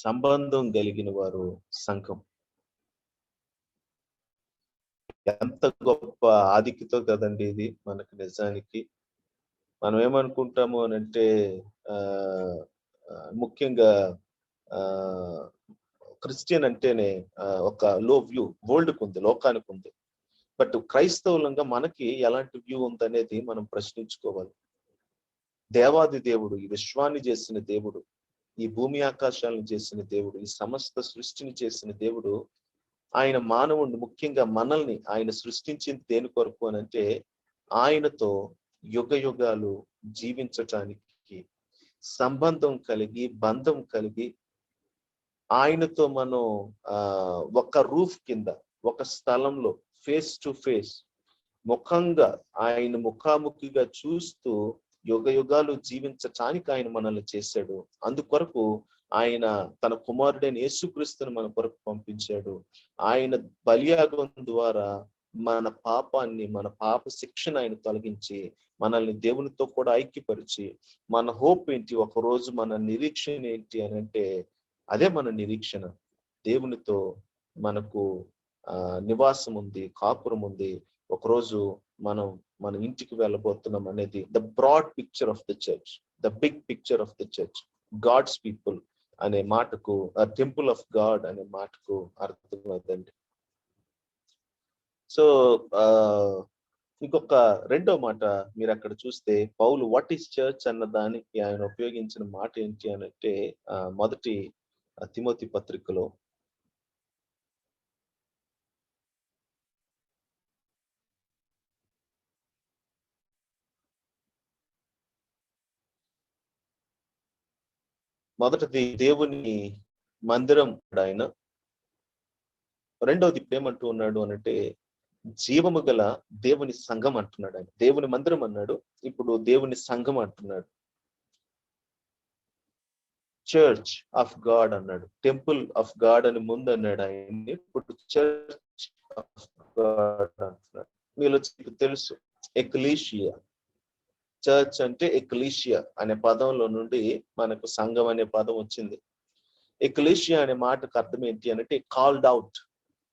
సంబంధం కలిగిన వారు సంఘం. ఎంత గొప్ప ఆధిక్యతో కదండి ఇది మనకు నిజానికి. మనం ఏమనుకుంటాము అనంటే ముఖ్యంగా క్రిస్టియన్ అంటేనే ఒక లో వ్యూ వరల్డ్‌కి ఉంది, లోకానికి ఉంది. బట్ క్రైస్తవులంగా మనకి ఎలాంటి వ్యూ ఉందనేది మనం ప్రశ్నించుకోవాలి. దేవాది దేవుడు, ఈ విశ్వాన్ని చేసిన దేవుడు, ఈ భూమి ఆకాశాలను చేసిన దేవుడు, ఈ సమస్త సృష్టిని చేసిన దేవుడు, ఆయన మానవుడిని, ముఖ్యంగా మనల్ని ఆయన సృష్టించింది దేని కొరకు అనంటే, ఆయనతో యుగ యుగాలు జీవించటానికి, సంబంధం కలిగి, బంధం కలిగి, ఆయనతో మనం ఒక రూఫ్ కింద, ఒక స్థలంలో ఫేస్ టు ఫేస్, ముఖంగా ఆయన ముఖాముఖిగా చూస్తూ యుగ యుగాలు జీవించటానికి ఆయన మనల్ని చేశాడు. అందుకొరకు ఆయన తన కుమారుడైన యేసుక్రీస్తుని మన కొరకు పంపించాడు. ఆయన బలియాగం ద్వారా మన పాపాన్ని, మన పాప శిక్షను ఆయన తొలగించి మనల్ని దేవునితో కూడా ఐక్యపరిచి, మన హోప్ ఏంటి, ఒక రోజు మన నిరీక్షణ ఏంటి అని అంటే, అదే మన నిరీక్షణ. దేవునితో మనకు నివాసం ఉంది, కాపురం ఉంది. ఒకరోజు మనం మన ఇంటికి వెళ్ళబోతున్నాం అనేది the broad picture of the church, the big picture of the church. God's people అనే మాటకు, టెంపుల్ ఆఫ్ గాడ్ అనే మాటకు అర్థం అదండి. సో ఇంకొక రెండో మాట మీరు అక్కడ చూస్తే, పౌలు వాట్ ఈస్ చర్చ్ అన్న దానికి ఆయన ఉపయోగించిన మాట ఏంటి అంటే, మొదటి తిమోతి పత్రికలో మొదటిది దేవుని మందిరం ఆయన. రెండవది ఇప్పుడు ఏమంటూ ఉన్నాడు అనంటే జీవము గల దేవుని సంఘం అంటున్నాడు ఆయన. దేవుని మందిరం అన్నాడు, ఇప్పుడు దేవుని సంఘం అంటున్నాడు. చర్చ్ ఆఫ్ గాడ్ అన్నాడు, టెంపుల్ ఆఫ్ గాడ్ అని ముందు అన్నాడు ఆయన, ఇప్పుడు చర్చ్ ఆఫ్ గాడ్ అంటున్నాడు. మీలో తెలుసు ఎక్లీషియా. చర్చ్ అంటే ఎక్లీషియా అనే పదంలో నుండి మనకు సంఘం అనే పదం వచ్చింది. ఎక్లీషియా అనే మాటకు అర్థం ఏంటి అంటే కాల్డ్ అవుట్,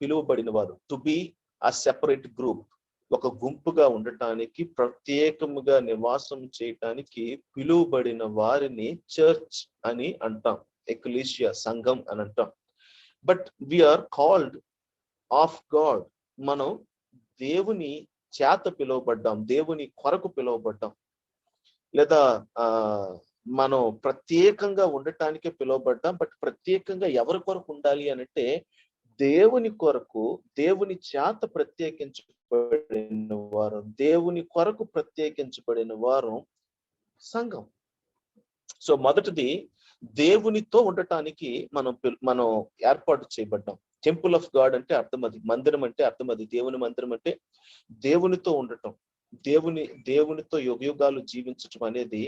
పిలువబడిన వారు. టు బి ఆ సెపరేట్ గ్రూప్, ఒక గుంపుగా ఉండటానికి, ప్రత్యేకముగా నివాసం చేయటానికి పిలువబడిన వారిని చర్చ్ అని అంటాం. ఎక్లీషియా సంఘం అని అంటాం. But we are called of God, మనం దేవుని చేత పిలువబడ్డాం, దేవుని కొరకు పిలువబడ్డాం. లేదా మనం ప్రత్యేకంగా ఉండటానికే పిలువబడ్డాం. బట్ ప్రత్యేకంగా ఎవరి కొరకు ఉండాలి అనంటే దేవుని కొరకు, దేవుని చేత ప్రత్యేకించబడిన వారు, దేవుని కొరకు ప్రత్యేకించబడిన వారు సంఘం. సో మొదటిది దేవునితో ఉండటానికి మనం ఏర్పాటు చేయబడ్డాం. టెంపుల్ ఆఫ్ గాడ్ అంటే అర్థం అది, మందిరం అంటే అర్థం అది. దేవుని మందిరం అంటే దేవునితో ఉండటం, దేవునితో యుగయుగాలు జీవించటం అనేది,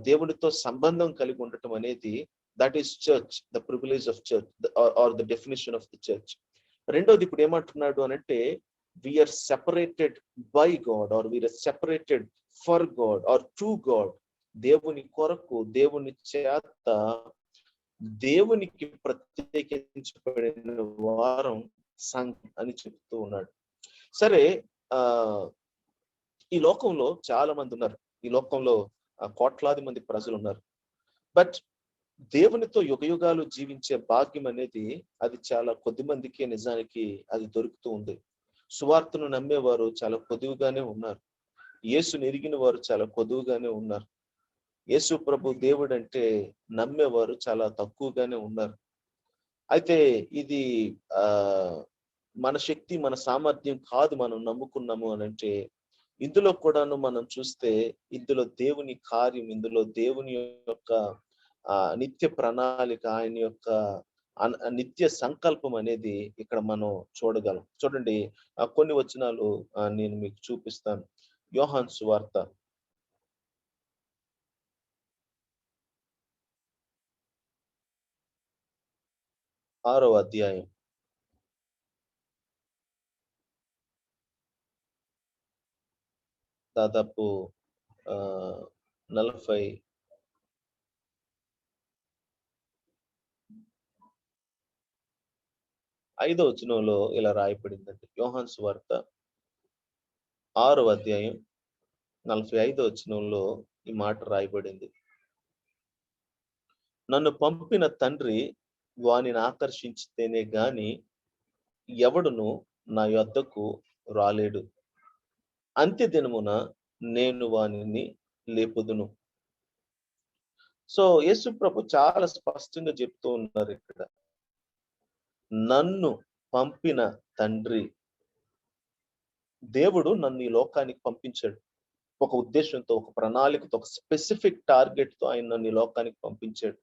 దేవునితో సంబంధం కలిగి ఉండటం అనేది, that is church, the privilege of church or the definition of the church. రెండోది ఇప్పుడు ఏమంటున్నాడు అనంటే we are separated by God or we are separated for God or to God. దేవుని కొరకు, దేవుని చేత, దేవునికి ప్రత్యేకించబడిన వారం సంఘం అని చెప్తూ ఉన్నాడు. సరే, ఈ లోకంలో చాలా మంది ఉన్నారు, ఈ లోకంలో కోట్లాది మంది ప్రజలు ఉన్నారు. బట్ దేవునితో యుగయుగాలు జీవించే భాగ్యం అనేది అది చాలా కొద్ది మందికి నిజానికి అది దొరుకుతూ ఉంది. సువార్తను నమ్మేవారు చాలా కొద్దిగానే ఉన్నారు. యేసుని ఎరిగిన వారు చాలా కొద్దిగానే ఉన్నారు. యేసు ప్రభు దేవుడు అంటే నమ్మేవారు చాలా తక్కువగానే ఉన్నారు. అయితే ఇది మన శక్తి, మన సామర్థ్యం కాదు మనం నమ్ముకున్నాము అని అంటే, ఇందులో కూడాను మనం చూస్తే ఇందులో దేవుని కార్యం, ఇందులో దేవుని యొక్క నిత్య ప్రణాళిక, ఆయన యొక్క నిత్య సంకల్పం అనేది ఇక్కడ మనం చూడగలం. చూడండి, కొన్ని వచనాలు నేను మీకు చూపిస్తాను. యోహాను సువార్త 6వ అధ్యాయం. దాదాపు 45వ వచనంలో ఇలా రాయబడిందండి. యోహాను సువార్త 6వ అధ్యాయం 45వ వచనంలో ఈ మాట రాయబడింది. నన్ను పంపిన తండ్రి వానిని ఆకర్షించితేనే గాని ఎవడును నా యొద్దకు రాలేడు. అంత్య దినమున నేను వానిని లేపుదును. సో యేసు ప్రభు చాలా స్పష్టంగా చెప్తూ ఉన్నారు ఇక్కడ. నన్ను పంపిన తండ్రి, దేవుడు నన్ను ఈ లోకానికి పంపించాడు ఒక ఉద్దేశంతో, ఒక ప్రణాళికతో, ఒక స్పెసిఫిక్ టార్గెట్ తో ఆయన నన్ను ఈ లోకానికి పంపించాడు.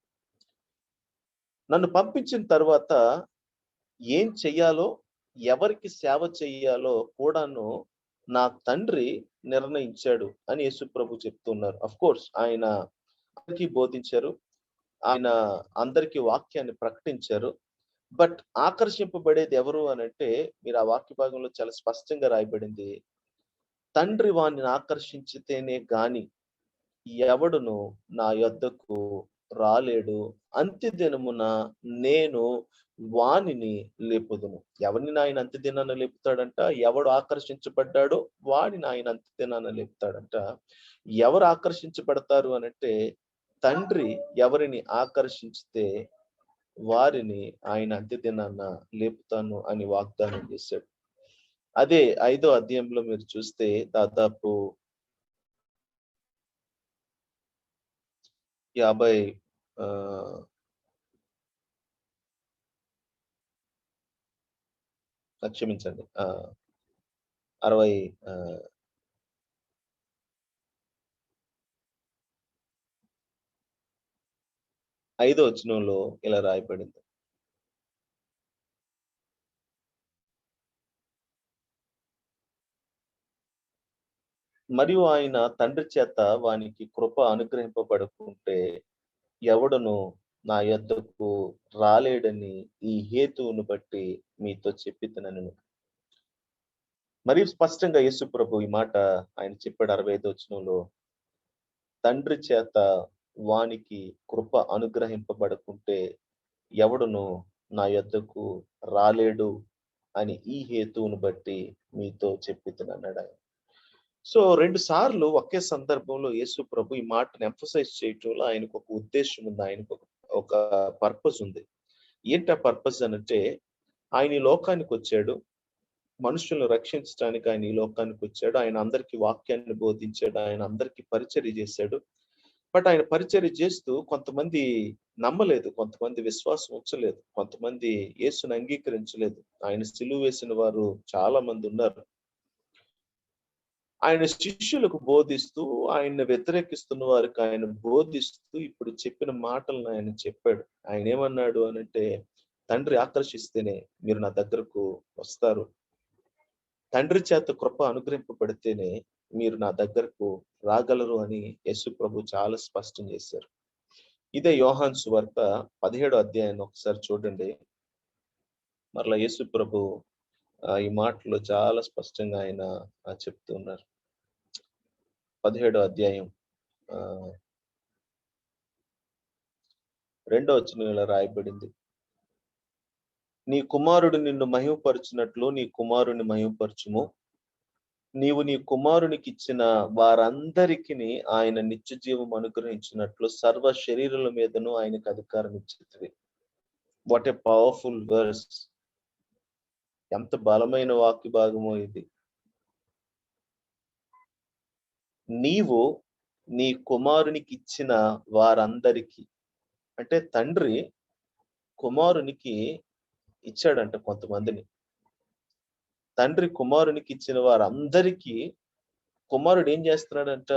నన్ను పంపించిన తర్వాత ఏం చెయ్యాలో, ఎవరికి సేవ చెయ్యాలో కూడాను నా తండ్రి నిర్ణయించాడు అని యేసు ప్రభు చెప్తున్నారు. అఫ్ కోర్స్ ఆయన అందరికీ బోధించారు, ఆయన అందరికీ వాక్యాన్ని ప్రకటించారు. బట్ ఆకర్షింపబడేది ఎవరు అనంటే, మీరు ఆ వాక్య భాగంలో చాలా స్పష్టంగా రాయబడింది, తండ్రి వాణ్ణి ఆకర్షించితేనే గాని ఎవడును నా యొద్దకు రాలేడు. అంత్య దినమున నేను వానిని లేపుదును. ఎవరిని ఆయన అంత్య దినాన లేపుతాడంట? ఎవడు ఆకర్షించబడ్డాడో వాడిని ఆయన అంత్య దినాన లేపుతాడంట. ఎవరు ఆకర్షించబడతారు అనంటే, తండ్రి ఎవరిని ఆకర్షించితే వారిని ఆయన అంత్య దినాన లేపుతాను అని వాగ్దానం చేశాడు. అదే 5వ అధ్యాయంలో మీరు చూస్తే దాదాపు 50 క్షమించండి, 60 5వ వచనంలో ఇలా రాయబడింది. మరియు ఆయన తండ్రి చేత వానికి కృప అనుగ్రహింపబడకుంటే ఎవడును నా యొద్దకు రాలేడని ఈ హేతువును బట్టి మీతో చెప్పితినెను. మరియు స్పష్టంగా యేసు ప్రభు ఈ మాట ఆయన చెప్పాడు 65వ వచనంలో. తండ్రి చేత వానికి కృప అనుగ్రహింపబడకుంటే ఎవడును నా యొద్దకు రాలేడు అని ఈ హేతువును బట్టి మీతో చెప్పితినన్నాడు ఆయన. సో 2 సార్లు ఒకే సందర్భంలో యేసు ప్రభు ఈ మాటను ఎంఫసైజ్ చేయటంలో ఆయనకు ఒక ఉద్దేశ్యం ఉంది. ఆయనకు ఒక పర్పస్ ఉంది. ఏంటి ఆ పర్పస్ అనంటే, ఆయన ఈ లోకానికొచ్చాడు. మనుషులను రక్షించడానికి ఆయన ఈ లోకానికొచ్చాడు. ఆయన అందరికీ వాక్యాన్ని బోధించాడు. ఆయన అందరికీ పరిచర్య చేశాడు. బట్ ఆయన పరిచర్య చేస్తూ కొంతమంది నమ్మలేదు. కొంతమంది విశ్వాసం ఉంచలేదు. కొంతమంది యేసుని అంగీకరించలేదు. ఆయన సిలువ వేసిన వారు చాలా మంది ఉన్నారు. ఆయన శిష్యులకు బోధిస్తూ, ఆయన్ని వ్యతిరేకిస్తున్న వారికి ఆయన బోధిస్తూ ఇప్పుడు చెప్పిన మాటలను ఆయన చెప్పాడు. ఆయన ఏమన్నాడు అనంటే, తండ్రి ఆకర్షిస్తేనే మీరు నా దగ్గరకు వస్తారు. తండ్రి చేత కృప అనుగ్రహింపబడితేనే మీరు నా దగ్గరకు రాగలరు అని యేసు ప్రభు చాలా స్పష్టం చేశారు. ఇదే యోహాను సువార్త 17వ అధ్యాయాన్ని ఒకసారి చూడండి. మరలా యేసు ప్రభు ఈ మాటలు చాలా స్పష్టంగా ఆయన చెప్తూ ఉన్నారు. 17వ అధ్యాయం 2వ వచనం ఇలా రాయబడింది. నీ కుమారుడు నిన్ను మహిమపరచునట్లు నీ కుమారుని మహిమపరచుము. నీవు నీ కుమారునికిచ్చిన వారందరికిని ఆయన నిత్య జీవం అనుగ్రహించినట్లు సర్వ శరీరుల మీదను ఆయనకు అధికారం ఇచ్చితివి. What a powerful verse! ఎంత బలమైన వాక్య భాగమో ఇది. నీవు నీ కుమారునికి ఇచ్చిన వారందరికీ, అంటే తండ్రి కుమారునికి ఇచ్చాడంట కొంతమందిని. తండ్రి కుమారునికి ఇచ్చిన వారందరికీ కుమారుడు ఏం చేస్తున్నాడంట?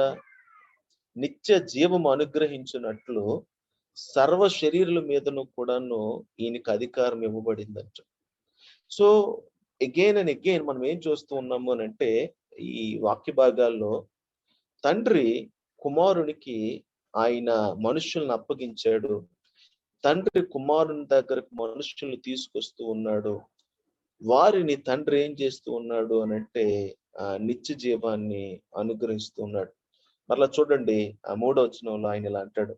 నిత్య జీవం అనుగ్రహించినట్లు సర్వ శరీరుల మీదను కూడాను ఈయనకి అధికారం ఇవ్వబడిందంట. సో అగైన్ అండ్ అగైన్ మనం ఏం చూస్తూ ఉన్నాము అని అంటే, ఈ వాక్య భాగాల్లో తండ్రి కుమారునికి ఆయన మనుషులను అప్పగించాడు. తండ్రి కుమారుని దగ్గరకు మనుషుల్ని తీసుకొస్తూ ఉన్నాడు. వారిని తండ్రి ఏం చేస్తూ ఉన్నాడు అనంటే నిత్య జీవాన్ని అనుగ్రహిస్తూ ఉన్నాడు. మరలా చూడండి 3వ వచనంలో ఆయన ఇలా అంటాడు.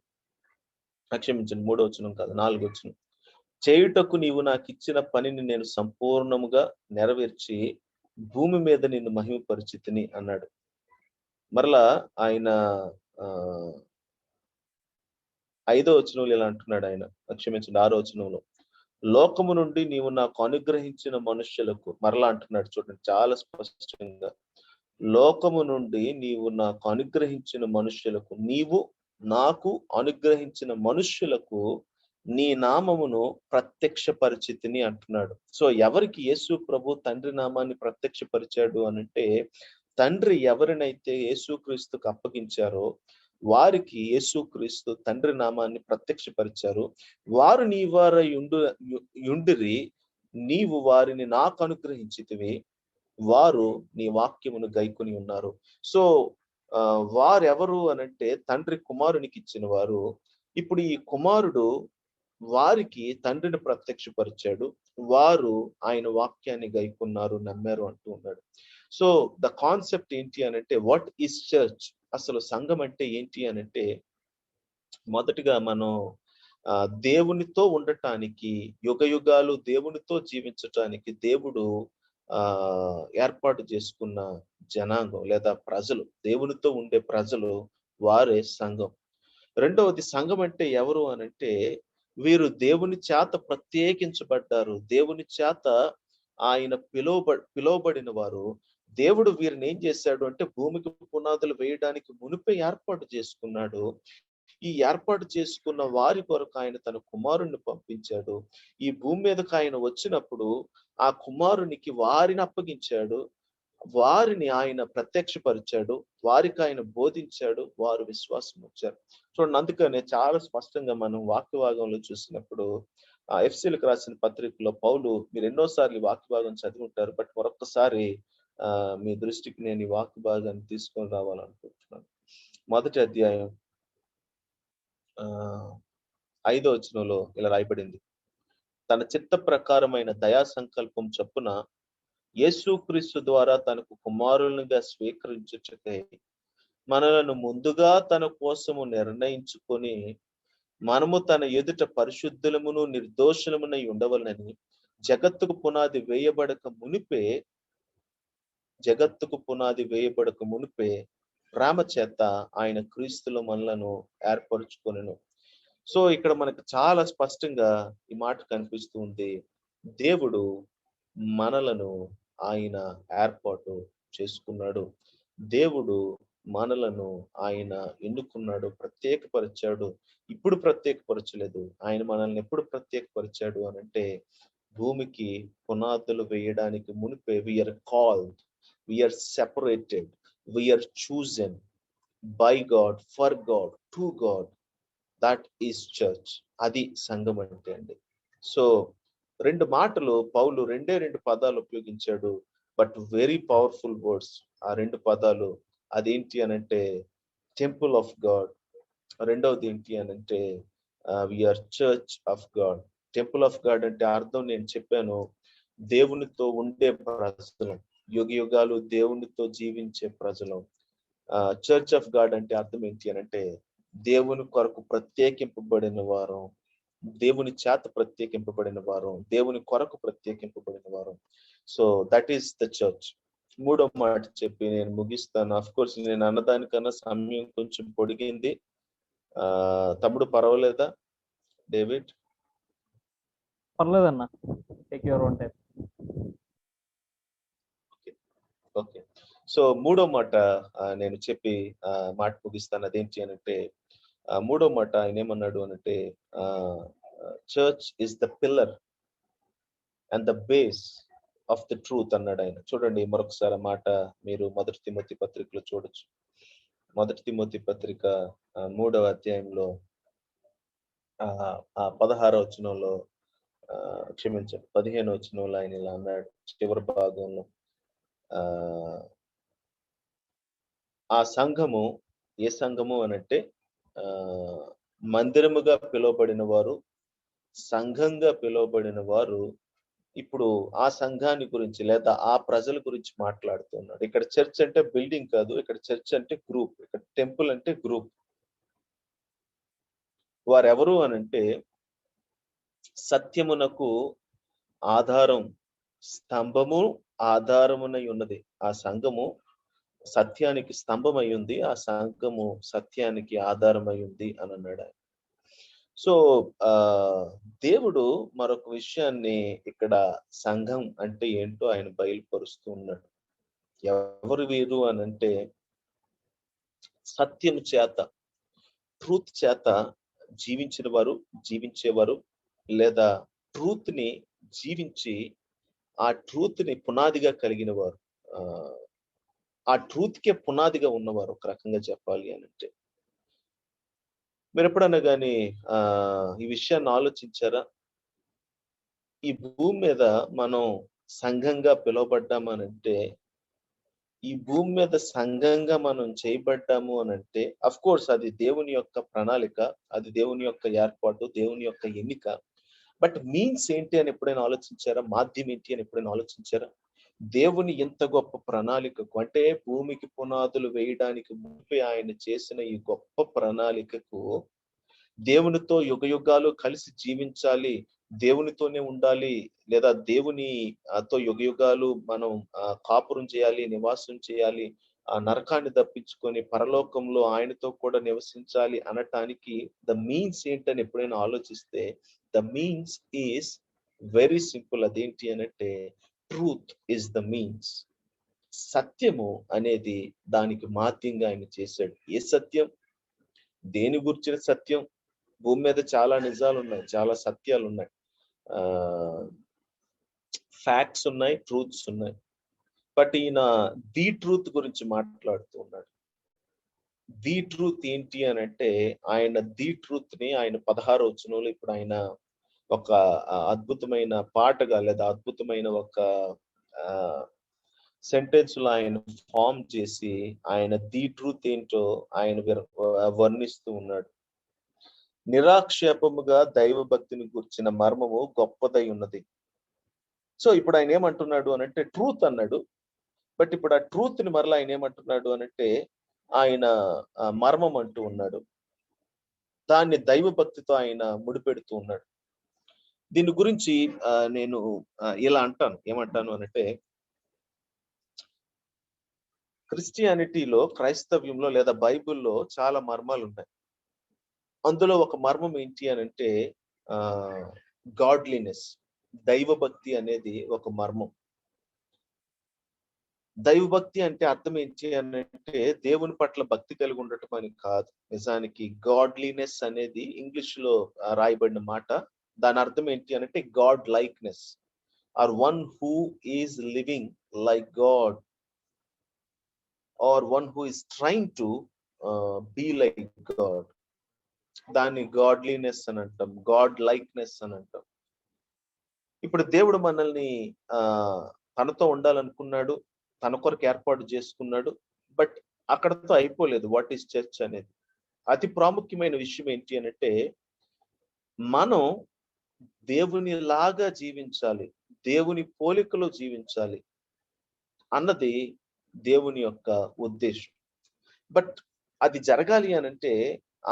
క్షమించండి, 3వ వచనం కాదు, 4వ వచనం. చేయుటకు నీవు నాకు ఇచ్చిన పనిని నేను సంపూర్ణముగా నెరవేర్చి భూమి మీద నిన్ను మహిమపరిచితిని అన్నాడు. మరలా ఆయన 5వ వచనంలో ఇలా అంటున్నాడు ఆయన. క్షమించండి, 6వ వచనంలో. లోకము నుండి నీవు నాకు అనుగ్రహించిన మనుష్యులకు, మరలా అంటున్నాడు చూడండి చాలా స్పష్టంగా. లోకము నుండి నీవు నాకు అనుగ్రహించిన మనుష్యులకు, నీవు నాకు అనుగ్రహించిన మనుష్యులకు నీ నామమును ప్రత్యక్షపరిచితిని అంటున్నాడు. సో ఎవరికి యేసు ప్రభు తండ్రి నామాన్ని ప్రత్యక్షపరిచాడు అనంటే, తండ్రి ఎవరినైతే యేసుక్రీస్తుకు అప్పగించారో వారికి యేసుక్రీస్తు తండ్రి నామాన్ని ప్రత్యక్షపరిచారు. వారు నీ వారై యుండిరి, నీవు వారిని నాకు అనుగ్రహించితివి, వారు నీ వాక్యమును గైకొని ఉన్నారు. సో వారెవరు అనంటే తండ్రి కుమారునికి ఇచ్చిన వారు. ఇప్పుడు ఈ కుమారుడు వారికి తండ్రిని ప్రత్యక్షపరిచాడు. వారు ఆయన వాక్యాన్ని గైకున్నారు, నమ్మారు అంటూ ఉన్నాడు. సో ద కాన్సెప్ట్ ఏంటి అనంటే, వాట్ ఈస్ చర్చ్? అసలు సంఘం అంటే ఏంటి అనంటే, మొదటిగా మనం దేవునితో ఉండటానికి, యుగ యుగాలు దేవునితో జీవించటానికి దేవుడు ఏర్పాటు చేసుకున్న జనాంగం లేదా ప్రజలు, దేవునితో ఉండే ప్రజలు, వారే సంఘం. రెండవది సంఘం అంటే ఎవరు అనంటే, వీరు దేవుని చేత ప్రత్యేకించబడ్డారు. దేవుని చేత ఆయన పిలువబడిన వారు. దేవుడు వీరిని ఏం చేశాడు అంటే, భూమికి పునాదులు వేయడానికి మునిపే ఏర్పాటు చేసుకున్నాడు. ఈ ఏర్పాటు చేసుకున్న వారి కొరకు ఆయన తన కుమారుణ్ణి పంపించాడు. ఈ భూమి మీదకి ఆయన వచ్చినప్పుడు ఆ కుమారునికి వారిని అప్పగించాడు. వారిని ఆయన ప్రత్యక్షపరిచాడు, వారికి ఆయన బోధించాడు, వారు విశ్వాసం వచ్చారు. చూడండి, అందుకనే చాలా స్పష్టంగా మనం వాక్య భాగంలో చూసినప్పుడు ఎఫ్సీలకు రాసిన పత్రికలో పౌలు, మీరు ఎన్నో సార్లు ఈ వాక్య భాగం చదివి ఉంటారు, బట్ మరొక్కసారి మీ దృష్టికి నేను ఈ వాక్య భాగాన్ని తీసుకొని రావాలనుకుంటున్నాను. మొదటి అధ్యాయం 5వ వచనంలో ఇలా రాయబడింది, తన చిత్త ప్రకారమైన దయా సంకల్పం చొప్పున యేసుక్రీస్తు ద్వారా తనకు కుమారులుగా స్వీకరించుటకై మనలను ముందుగా తన కోసము నిర్ణయించుకొని, మనము తన ఎదుట పరిశుద్ధులమును నిర్దోషులమునై ఉండవలనని జగత్తుకు పునాది వేయబడక మునిపే ప్రేమ చేత ఆయన క్రీస్తులో మనలను ఏర్పరచుకొనెను. సో ఇక్కడ మనకు చాలా స్పష్టంగా ఈ మాట కనిపిస్తూ ఉంది. దేవుడు మనలను ఆయన ఏర్పాటు చేసుకున్నాడు. దేవుడు మనలను ఆయన ఎన్నుకున్నాడు, ప్రత్యేకపరిచాడు. ఇప్పుడు ప్రత్యేకపరచలేదు. ఆయన మనల్ని ఎప్పుడు ప్రత్యేకపరిచాడు అనంటే, భూమికి పునాదులు వేయడానికి మునిపే we are called, we are separated, we are chosen by God, for God, to God. That is church. అది సంఘం అంటే అండి. సో 2 మాటలు పౌలు రెండు పదాలు ఉపయోగించాడు, బట్ వెరీ పవర్ఫుల్ వర్డ్స్. ఆ 2 పదాలు అదేంటి అనంటే టెంపుల్ ఆఫ్ గాడ్, రెండవది ఏంటి అనంటే we are church of God. Temple of God అంటే అర్థం నేను చెప్పాను, దేవునితో ఉండే ప్రజలం, యుగ యుగాలు దేవునితో జీవించే ప్రజలం. చర్చ్ ఆఫ్ గాడ్ అంటే అర్థం ఏంటి అనంటే దేవుని కొరకు ప్రత్యేకింపబడిన వారు, దేవుని చేత ప్రత్యేకింపబడిన వారు, దేవుని కొరకు ప్రత్యేకింపబడిన వారు. So that is the church. 3వ మాట చెప్పి నేను ముగిస్తాను. అఫ్ కోర్స్ నేను అన్నదానికన్నా సమయం కొంచెం పొడిగింది. తమ్ముడు పర్వాలేదా డేవిడ్? పర్లేదన్నా, take your own time. Okay. So 3వ మాట నేను చెప్పి మాట ముగిస్తాను. అదేంటి అనంటే 3వ మాట ఆయన ఏమన్నాడు అనంటే church is the pillar and the base of the truth అన్నాడు ఆయన. చూడండి మరొకసారి మాట మీరు 1 తిమోతి పత్రికలో చూడొచ్చు. 1 తిమోతి పత్రిక 3వ అధ్యాయంలో 16వ వచనంలో, క్షమించండి 15వ వచనంలో ఆయన ఇలా అన్నాడు చివరి భాగంలో, ఆ సంఘము ఏ సంఘము అనంటే మందిరముగా పిలువబడిన వారు, సంఘంగా పిలువబడిన వారు ఇప్పుడు ఆ సంఘాన్ని గురించి లేదా ఆ ప్రజల గురించి మాట్లాడుతున్నాడు. ఇక్కడ చర్చ్ అంటే బిల్డింగ్ కాదు, ఇక్కడ చర్చ్ అంటే గ్రూప్, ఇక్కడ టెంపుల్ అంటే గ్రూప్. వారెవరు అనంటే సత్యమునకు ఆధారం, స్తంభము ఆధారమునై ఉన్నది. ఆ సంఘము సత్యానికి స్తంభమై ఉంది, ఆ సంఘము సత్యానికి ఆధారమై ఉంది అని అన్నాడు. సో దేవుడు మరొక విషయాన్ని ఇక్కడ సంఘం అంటే ఏంటో ఆయన బయలుపరుస్తూ ఉన్నాడు. ఎవరు వీరు అనంటే సత్యం చేత, ట్రూత్ చేత జీవించేవారు, లేదా ట్రూత్ ని జీవించి ఆ ట్రూత్ ని పునాదిగా కలిగిన వారు, ఆ ట్రూత్ కే పునాదిగా ఉన్నవారు ఒక రకంగా చెప్పాలి అనంటే. మీరు ఎప్పుడన్నా కానీ ఈ విషయాన్ని ఆలోచించారా? ఈ భూమి మీద మనం సంఘంగా పిలువబడ్డామనంటే, ఈ భూమి మీద సంఘంగా మనం చేయబడ్డాము అనంటే అఫ్ కోర్స్ అది దేవుని యొక్క ప్రణాళిక, అది దేవుని యొక్క ఏర్పాటు, దేవుని యొక్క ఎన్నిక. బట్ మీన్స్ ఏంటి అని ఎప్పుడైనా ఆలోచించారా? మాధ్యం ఏంటి అని ఎప్పుడైనా ఆలోచించారా? దేవుని ఎంత గొప్ప ప్రణాళికకు, అంటే భూమికి పునాదులు వేయడానికి ముందే ఆయన చేసిన ఈ గొప్ప ప్రణాళికకు, దేవునితో యుగయుగాలు కలిసి జీవించాలి, దేవునితోనే ఉండాలి, లేదా దేవునితో యుగయుగాలు మనం కాపురం చేయాలి, నివాసం చేయాలి, ఆ నరకాన్ని తప్పించుకొని పరలోకంలో ఆయనతో కూడా నివసించాలి అనటానికి ద మీన్స్ ఏంటని ఎప్పుడైనా ఆలోచిస్తే, the means is very simple. అదేంటి అనంటే ట్రూత్ ఇస్ ద మీన్స్. సత్యము అనేది దానికి మాధ్యంగా ఆయన చేశాడు. ఏ సత్యం? దేని గురించిన సత్యం? భూమి మీద చాలా నిజాలు ఉన్నాయి, చాలా సత్యాలు ఉన్నాయి, ఫ్యాక్ట్స్ ఉన్నాయి, ట్రూత్స్ ఉన్నాయి. బట్ ఈయన ది ట్రూత్ గురించి మాట్లాడుతూ ఉన్నాడు. ది ట్రూత్ ఏంటి అనంటే, ఆయన ది ట్రూత్ ని ఆయన 16వ వచనంలో ఇప్పుడు ఆయన ఒక అద్భుతమైన పాటగా లేదా అద్భుతమైన ఒక ఆహ్, సెంటెన్స్‌లో ఆయన ఫార్మ్ చేసి, ఆయన ది ట్రూత్ ఏంటో ఆయన వర్ణిస్తూ ఉన్నాడు. నిరాక్షేపముగా దైవ భక్తిని గూర్చిన మర్మము గొప్పదై ఉన్నది. సో, ఇప్పుడు ఆయన ఏమంటున్నాడు అనంటే ట్రూత్ అన్నాడు. బట్ ఇప్పుడు ఆ ట్రూత్‌ని మరలా ఆయన ఏమంటున్నాడు అనంటే, ఆయన మర్మం అంటూ ఉన్నాడు. దాన్ని దైవ భక్తితో ఆయన ముడిపెడుతూ ఉన్నాడు. దీని గురించి నేను ఇలా అంటాను. ఏమంటాను అనంటే, క్రిస్టియానిటీలో, క్రైస్తవ్యంలో లేదా బైబిల్‌లో చాలా మర్మాలున్నాయి. అందులో ఒక మర్మం ఏంటి అనంటే ఆహ్, గాడ్లీనెస్. దైవభక్తి అనేది ఒక మర్మం. దైవభక్తి అంటే అర్థం ఏంటి అనంటే దేవుని పట్ల భక్తి కలిగి ఉండటం అని కాదు. నిజానికి గాడ్లీనెస్ అనేది ఇంగ్లీష్‌లో రాయబడిన మాట. దాని అర్థం ఏంటి అనంటే God likeness or one who is living like God or one who is trying to be like God. దాన్ని గాడ్లీనెస్ అని అంటాం. గాడ్ లైక్‌నెస్ అని అంటాం. ఇప్పుడు దేవుడు మనల్ని తనతో ఉండాలనుకున్నాడు. తన కొరకు ఏర్పాటు చేసుకున్నాడు. బట్ అక్కడితో అయిపోలేదు. వాట్ ఈస్ చర్చ్ అనేది. అతి ప్రాముఖ్యమైన విషయం ఏంటి అనంటే, మనం దేవునిలాగా జీవించాలి. దేవుని పోలికలో జీవించాలి అన్నది దేవుని యొక్క ఉద్దేశం. బట్ అది జరగాలి అనంటే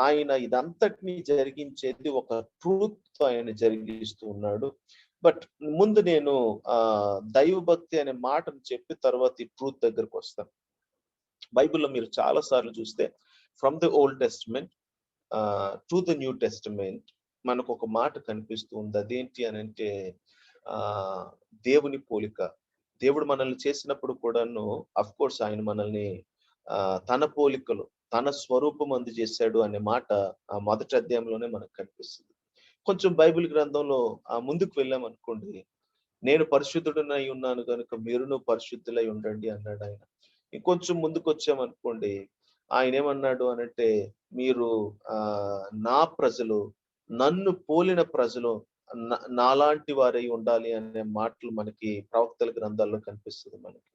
ఆయన ఇదంతటిని జరిగించేది ఒక ట్రూత్‌తో ఆయన జరిగిస్తూ ఉన్నాడు. బట్ ముందు నేను దైవభక్తి అనే మాటను చెప్పి తర్వాత ఈ ట్రూత్ దగ్గరకొస్తాను. బైబిల్‌లో మీరు చాలా సార్లు చూస్తే from the old testament to the new testament మనకొక మాట కనిపిస్తూ ఉంది. అదేంటి అనంటే ఆహ్, దేవుని పోలిక. దేవుడు మనల్ని చేసినప్పుడు కూడాను ఆఫ్‌కోర్స్ ఆయన మనల్ని తన పోలికలో, తన స్వరూపమందు చేశాడు అనే మాట మొదటి అధ్యాయంలోనే మనకు కనిపిస్తుంది. కొంచెం బైబిల్ గ్రంథంలో ముందుకు వెళ్ళామనుకోండి, నేను పరిశుద్ధుడనై ఉన్నాను గనుక మీరును పరిశుద్ధులై ఉండండి అన్నాడాయన. ఇంకొంచెం ముందుకొచ్చామనుకోండి, ఆయనేమన్నాడు అనంటే, మీరు నా ప్రజలు, నన్ను పోలిన ప్రజలు, నాలాంటి వారై ఉండాలి అనే మాటలు మనకి ప్రవక్తల గ్రంథాల్లో కనిపిస్తది మనకి.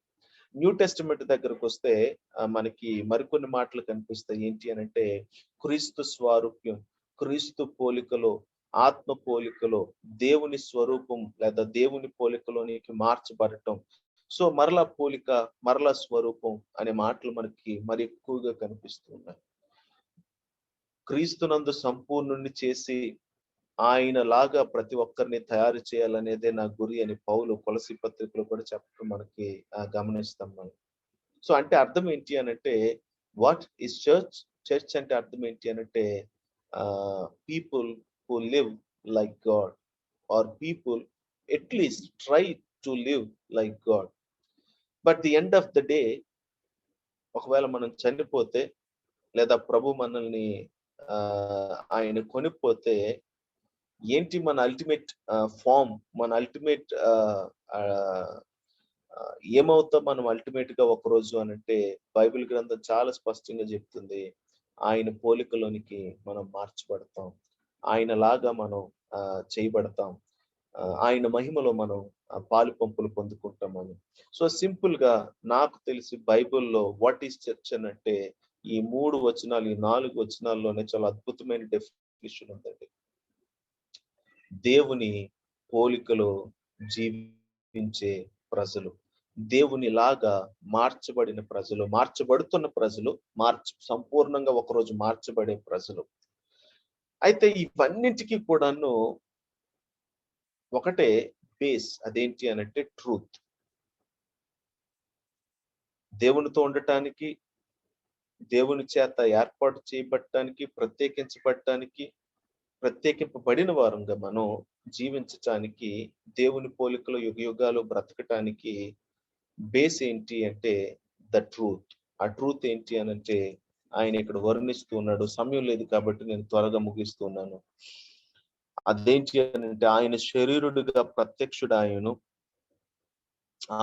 న్యూ టెస్టమెంట్ దగ్గరకొస్తే మనకి మరికొన్ని మాటలు కనిపిస్తాయి. ఏంటి అనంటే, క్రీస్తు స్వారూప్యం, క్రీస్తు పోలికలో, ఆత్మ పోలికలో, దేవుని స్వరూపం లేదా దేవుని పోలికలోనికి మార్చబడటం. సో, మరలా పోలిక, మరలా స్వరూపం అనే మాటలు మనకి మరి ఎక్కువగా కనిపిస్తూ ఉన్నాయి. క్రీస్తునందు సంపూర్ణుణ్ణి చేసి ఆయనలాగా ప్రతి ఒక్కరిని తయారు చేయాలనేదే నా గురి అని పౌలు కొలస్సీ పత్రికలో కూడా చెప్పడం మనకి గమనిస్తాం మనం. సో, అంటే అర్థం ఏంటి అనంటే వాట్ ఈస్ చర్చ్? చర్చ్ అంటే అర్థం ఏంటి అనంటే people who live like God or people at least try to live like God. But the end of the day ఒకవేళ మనం చనిపోతే లేదా ప్రభు మనల్ని ఆయన కొనిపోతే ఏంటి మన అల్టిమేట్ ఫార్మ్, మన అల్టిమేట్ ఏమవుతాం మనం అల్టిమేట్‌గా ఒకరోజు అనంటే బైబిల్ గ్రంథం చాలా స్పష్టంగా చెప్తుంది. ఆయన పోలికలోనికి మనం మార్చబడతాం. ఆయనలాగా మనం చేయబడతాం. ఆయన మహిమలో మనం పాలు పంపులు పొందుకుంటామని. సో, సింపుల్‌గా నాకు తెలిసి బైబిల్‌లో వాట్ ఈస్ చర్చ్ అనంటే ఈ 3 వచనాలు, ఈ 4 వచనాల్లోనే చాలా అద్భుతమైన డెఫినిషన్ ఉందండి. దేవుని పోలికలో జీవించే ప్రజలు. దేవునిలాగా మార్చబడిన ప్రజలు, మార్చబడుతున్న ప్రజలు, సంపూర్ణంగా ఒకరోజు మార్చబడే ప్రజలు. అయితే ఇవన్నిటికి కూడాను ఒకటే బేస్. అదేంటి అనంటే ట్రూత్. దేవునితో ఉండటానికి, దేవుని చేత ఏర్పాటు చేయబడటానికి, ప్రత్యేకించబడటానికి, ప్రత్యేకింపబడిన వారంగా మనం జీవించటానికి, దేవుని పోలికలో యుగయుగాలు బ్రతకటానికి బేస్ ఏంటి అంటే ద ట్రూత్. ఆ ట్రూత్ ఏంటి అనంటే ఆయన ఇక్కడ వర్ణిస్తూ ఉన్నాడు. సమయం లేదు కాబట్టి నేను త్వరగా ముగిస్తున్నాను. అదేంటి అనంటే ఆయన శరీరుడుగా ప్రత్యక్షుడాయను.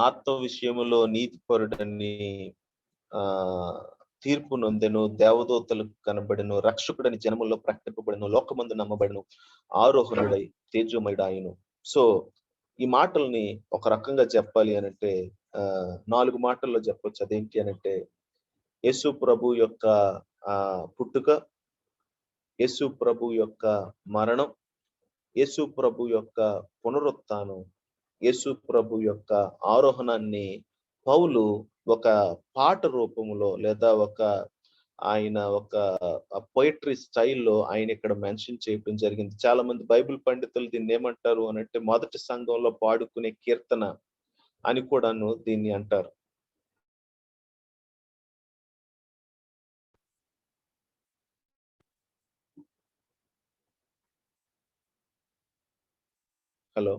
ఆత్మ విషయములో నీతిపరుడని ఆ తీర్పు నొందెను, దేవదూతలకు కనబడెను, రక్షకుడని జనముల్లో ప్రకటింపబడెను, లోకమందు నమ్మబడెను, ఆరోహణుడై తేజోమయుడాయను. సో ఈ మాటల్ని ఒక రకంగా చెప్పాలి అనంటే 4 మాటల్లో చెప్పొచ్చు. అదేంటి అనంటే యేసు ప్రభు యొక్క పుట్టుక, యేసు ప్రభు యొక్క మరణం, యేసు ప్రభు యొక్క పునరుత్థానం, యేసు ప్రభు యొక్క ఆరోహణాన్ని పౌలు ఒక పాట రూపంలో లేదా ఆయన ఒక పోయట్రీ స్టైల్లో ఆయన ఇక్కడ మెన్షన్ చేయడం జరిగింది. చాలా మంది బైబిల్ పండితులు దీన్ని ఏమంటారు అనంటే మొదటి సంఘంలో పాడుకునే కీర్తన అని కూడాను దీన్ని అంటారు. హలో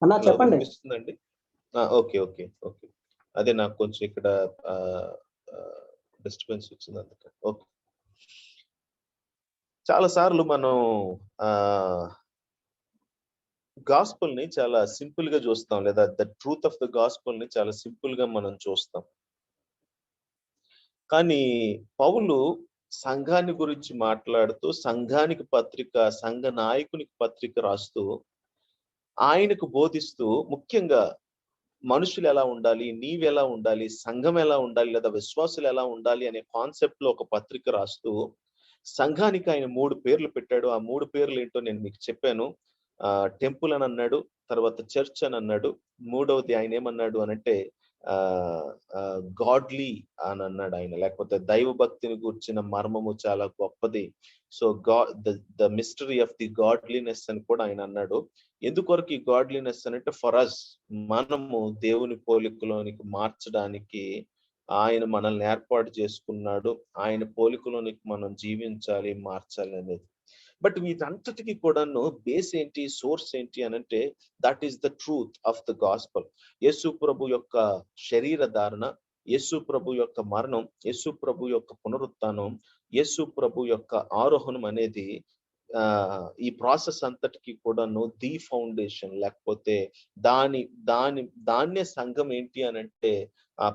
అన్నా చెప్పండి. వినిపిస్తుందండి? ఓకే ఓకే ఓకే అదే నాకు కొంచెం ఇక్కడ డిస్టర్బెన్స్ వచ్చింది అందుకని. ఓకే, చాలా సార్లు మనం గాస్పుల్ ని చాలా సింపుల్ గా చూస్తాం, లేదా the truth of the gospel ని చాలా సింపుల్ గా మనం చూస్తాం. కానీ పౌలు సంఘాన్ని గురించి మాట్లాడుతూ సంఘానికి పత్రిక, సంఘ నాయకునికి పత్రిక రాస్తూ ఆయనకు బోధిస్తూ ముఖ్యంగా మనుషులు ఎలా ఉండాలి, నీవెలా ఉండాలి, సంఘం ఎలా ఉండాలి, లేదా విశ్వాసులు ఎలా ఉండాలి అనే కాన్సెప్ట్ లో ఒక పత్రిక రాస్తూ సంఘానికి ఆయన 3 పేర్లు పెట్టాడు. ఆ 3 పేర్లు ఏంటో నేను మీకు చెప్పాను. టెంపుల్ అని అన్నాడు, తర్వాత చర్చ్ అని అన్నాడు, మూడవది ఆయన ఏమన్నాడు అనంటే గాడ్లీ అని అన్నాడు ఆయన, లేకపోతే దైవ భక్తిని కూర్చిన మర్మము చాలా గొప్పది. So the mystery of the godliness అని కూడా ఆయన అన్నాడు. ఎందుకొరకు ఈ గాడ్లీనెస్ అంటే ఫర్ అస్, మనము దేవుని పోలికలోనికి మార్చడానికి ఆయన మనల్ని ఏర్పాటు చేసుకున్నాడు. ఆయన పోలికలోనికి మనం జీవించాలి, మార్చాలి అనేది. బట్ వీటంతటికి కూడాను బేస్ ఏంటి, సోర్స్ ఏంటి అనంటే that is the truth of the gospel. Yesu ప్రభు యొక్క శరీర ధారణ, యేసు ప్రభు యొక్క మరణం, యేసు ప్రభు యొక్క పునరుత్థానం, యేసు ప్రభు యొక్క ఆరోహణం అనేది ఈ ప్రాసెస్ అంతటికి కూడాను ది ఫౌండేషన్, లేకపోతే దాన్నే సంఘం ఏంటి అనంటే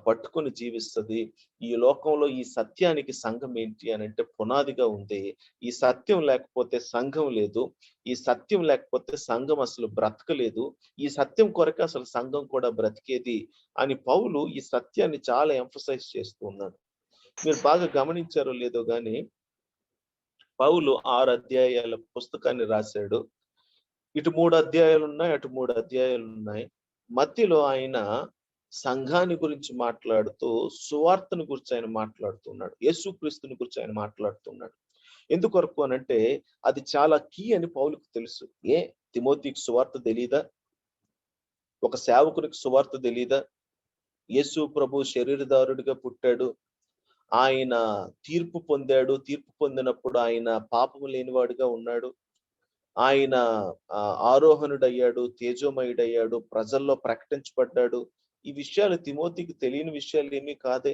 పట్టుకొని జీవిస్తుంది. ఈ లోకంలో ఈ సత్యానికి సంఘం ఏంటి అనంటే పునాదిగా ఉంది. ఈ సత్యం లేకపోతే సంఘం లేదు, ఈ సత్యం లేకపోతే సంఘం అసలు బ్రతకలేదు, ఈ సత్యం కొరకు అసలు సంఘం కూడా బ్రతికేది అని పౌలు ఈ సత్యాన్ని చాలా ఎంఫసైజ్ చేస్తూ ఉన్నాడు. మీరు బాగా గమనించారో లేదో గాని పౌలు 6 అధ్యాయాల పుస్తకాన్ని రాశాడు. ఇటు 3 అధ్యాయాలు ఉన్నాయి, అటు 3 అధ్యాయాలు ఉన్నాయి. మధ్యలో ఆయన సంఘాన్ని గురించి మాట్లాడుతూ సువార్తను గురించి ఆయన మాట్లాడుతున్నాడు, యేసుక్రీస్తుని గురించి ఆయన మాట్లాడుతున్నాడు. ఎందుకొరకు అనంటే అది చాలా కీ అని పౌలుకు తెలుసు. తిమోతికి సువార్త తెలీదా? ఒక సేవకునికి సువార్త తెలీదా? యేసు ప్రభు శరీరధారుడిగా పుట్టాడు, ఆయన తీర్పు పొందాడు, తీర్పు పొందినప్పుడు ఆయన పాపము లేనివాడుగా ఉన్నాడు, ఆయన ఆరోహణుడయ్యాడు, తేజోమయుడయ్యాడు, ప్రజల్లో ప్రకటించబడ్డాడు. ఈ విషయాలు తిమోతికి తెలియని విషయాలు ఏమీ కాదే.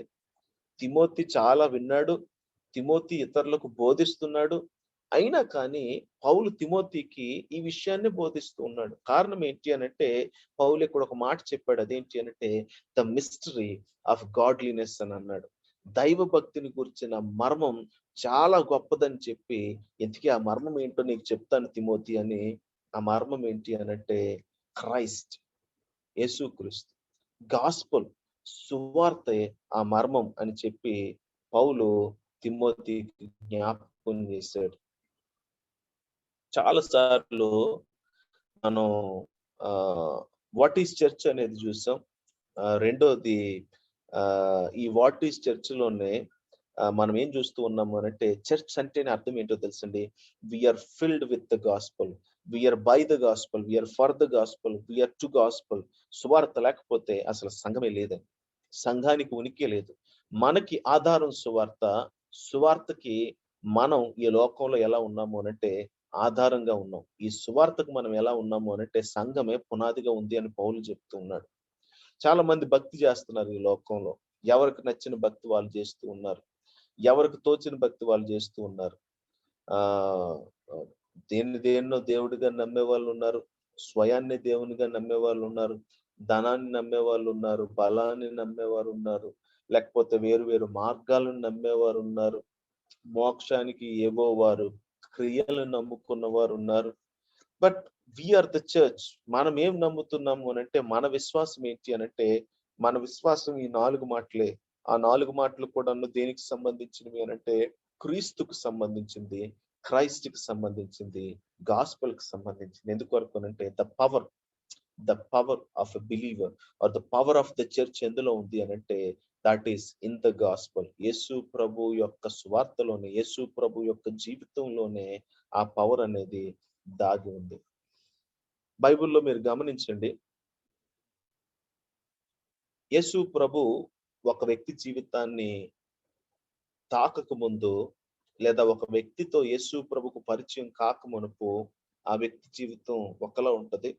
తిమోతి చాలా విన్నాడు, తిమోతి ఇతరులకు బోధిస్తున్నాడు. అయినా కానీ పౌలు తిమోతికి ఈ విషయాన్ని బోధిస్తూ ఉన్నాడు. కారణం ఏంటి అనంటే పౌలు ఇక్కడ ఒక మాట చెప్పాడు. అదేంటి అనంటే ద మిస్టరీ ఆఫ్ గాడ్లీనెస్ అని అన్నాడు. దైవ భక్తిని గురించిన మర్మం చాలా గొప్పదని చెప్పి, ఇంతకీ ఆ మర్మం ఏంటో నీకు చెప్తాను తిమోతి అని. ఆ మర్మం ఏంటి అనంటే క్రైస్ట్, యేసుక్రీస్తు, గాస్పుల్, సువార్తే ఆ మర్మం అని చెప్పి పౌలు తిమోతికి జ్ఞాపకం చేశాడు. చాలా సార్లు మనం వాట్ ఈస్ చర్చ్ అనేది చూసాం. రెండోది ఈ వాట్ ఈస్ చర్చ్ లోనే మనం ఏం చూస్తూ ఉన్నాము అంటే చర్చ్ అంటేనే అర్థం ఏంటో తెలుసండి. We are filled with the gospel, we are by the gospel, we are for the gospel, we are to gospel. సువార్త లేకపోతే అసలు సంఘమే లేదని, సంఘానికి ఉనికి లేదు. మనకి ఆధారం సువార్త. సువార్తకి మనం ఈ లోకంలో ఎలా ఉన్నాము అనంటే ఆధారంగా ఉన్నాం. ఈ సువార్తకు మనం ఎలా ఉన్నాము అనంటే సంఘమే పునాదిగా ఉంది అని పౌలు చెప్తూ ఉన్నాడు. చాలా మంది భక్తి చేస్తున్నారు ఈ లోకంలో. ఎవరికి నచ్చిన భక్తి వాళ్ళు చేస్తూ ఉన్నారు, ఎవరికి తోచిన భక్తి వాళ్ళు చేస్తూ ఉన్నారు. దేన్నో దేవుడిగా నమ్మే వాళ్ళు ఉన్నారు, స్వయాన్ని దేవునిగా నమ్మే వాళ్ళు ఉన్నారు, ధనాన్ని నమ్మే వాళ్ళు ఉన్నారు, బలాన్ని నమ్మేవారు ఉన్నారు, లేకపోతే వేరు వేరు మార్గాలను నమ్మేవారు ఉన్నారు, మోక్షానికి ఏవో వారు క్రియలను నమ్ముకున్న వారు ఉన్నారు. But we are the church. మనం ఏం నమ్ముతున్నాము అనంటే, మన విశ్వాసం ఏంటి అనంటే, మన విశ్వాసం ఈ 4 మాటలే. ఆ 4 మాటలు కూడాను దేనికి సంబంధించినవి అనంటే, క్రీస్తుకు సంబంధించింది, క్రైస్ట్‌కి సంబంధించింది, గాస్పెల్‌కి సంబంధించింది. ఎందుకొరకు అనంటే the power of a believer or the power of the church ఎందులో ఉంది అనంటే, that is in the gospel. Yesu ప్రభు యొక్క సువార్తలోనే, యేసు ప్రభు యొక్క జీవితంలోనే ఆ పవర్ అనేది దాగి ఉంది. బైబిల్‌లో మీరు గమనించండి, యేసు ప్రభు ఒక వ్యక్తి జీవితాన్ని తాకక ముందు, లేదా ఒక వ్యక్తితో యేసు ప్రభుకు పరిచయం కాకమునుపు ఆ వ్యక్తి జీవితం ఒకలా ఉంటది.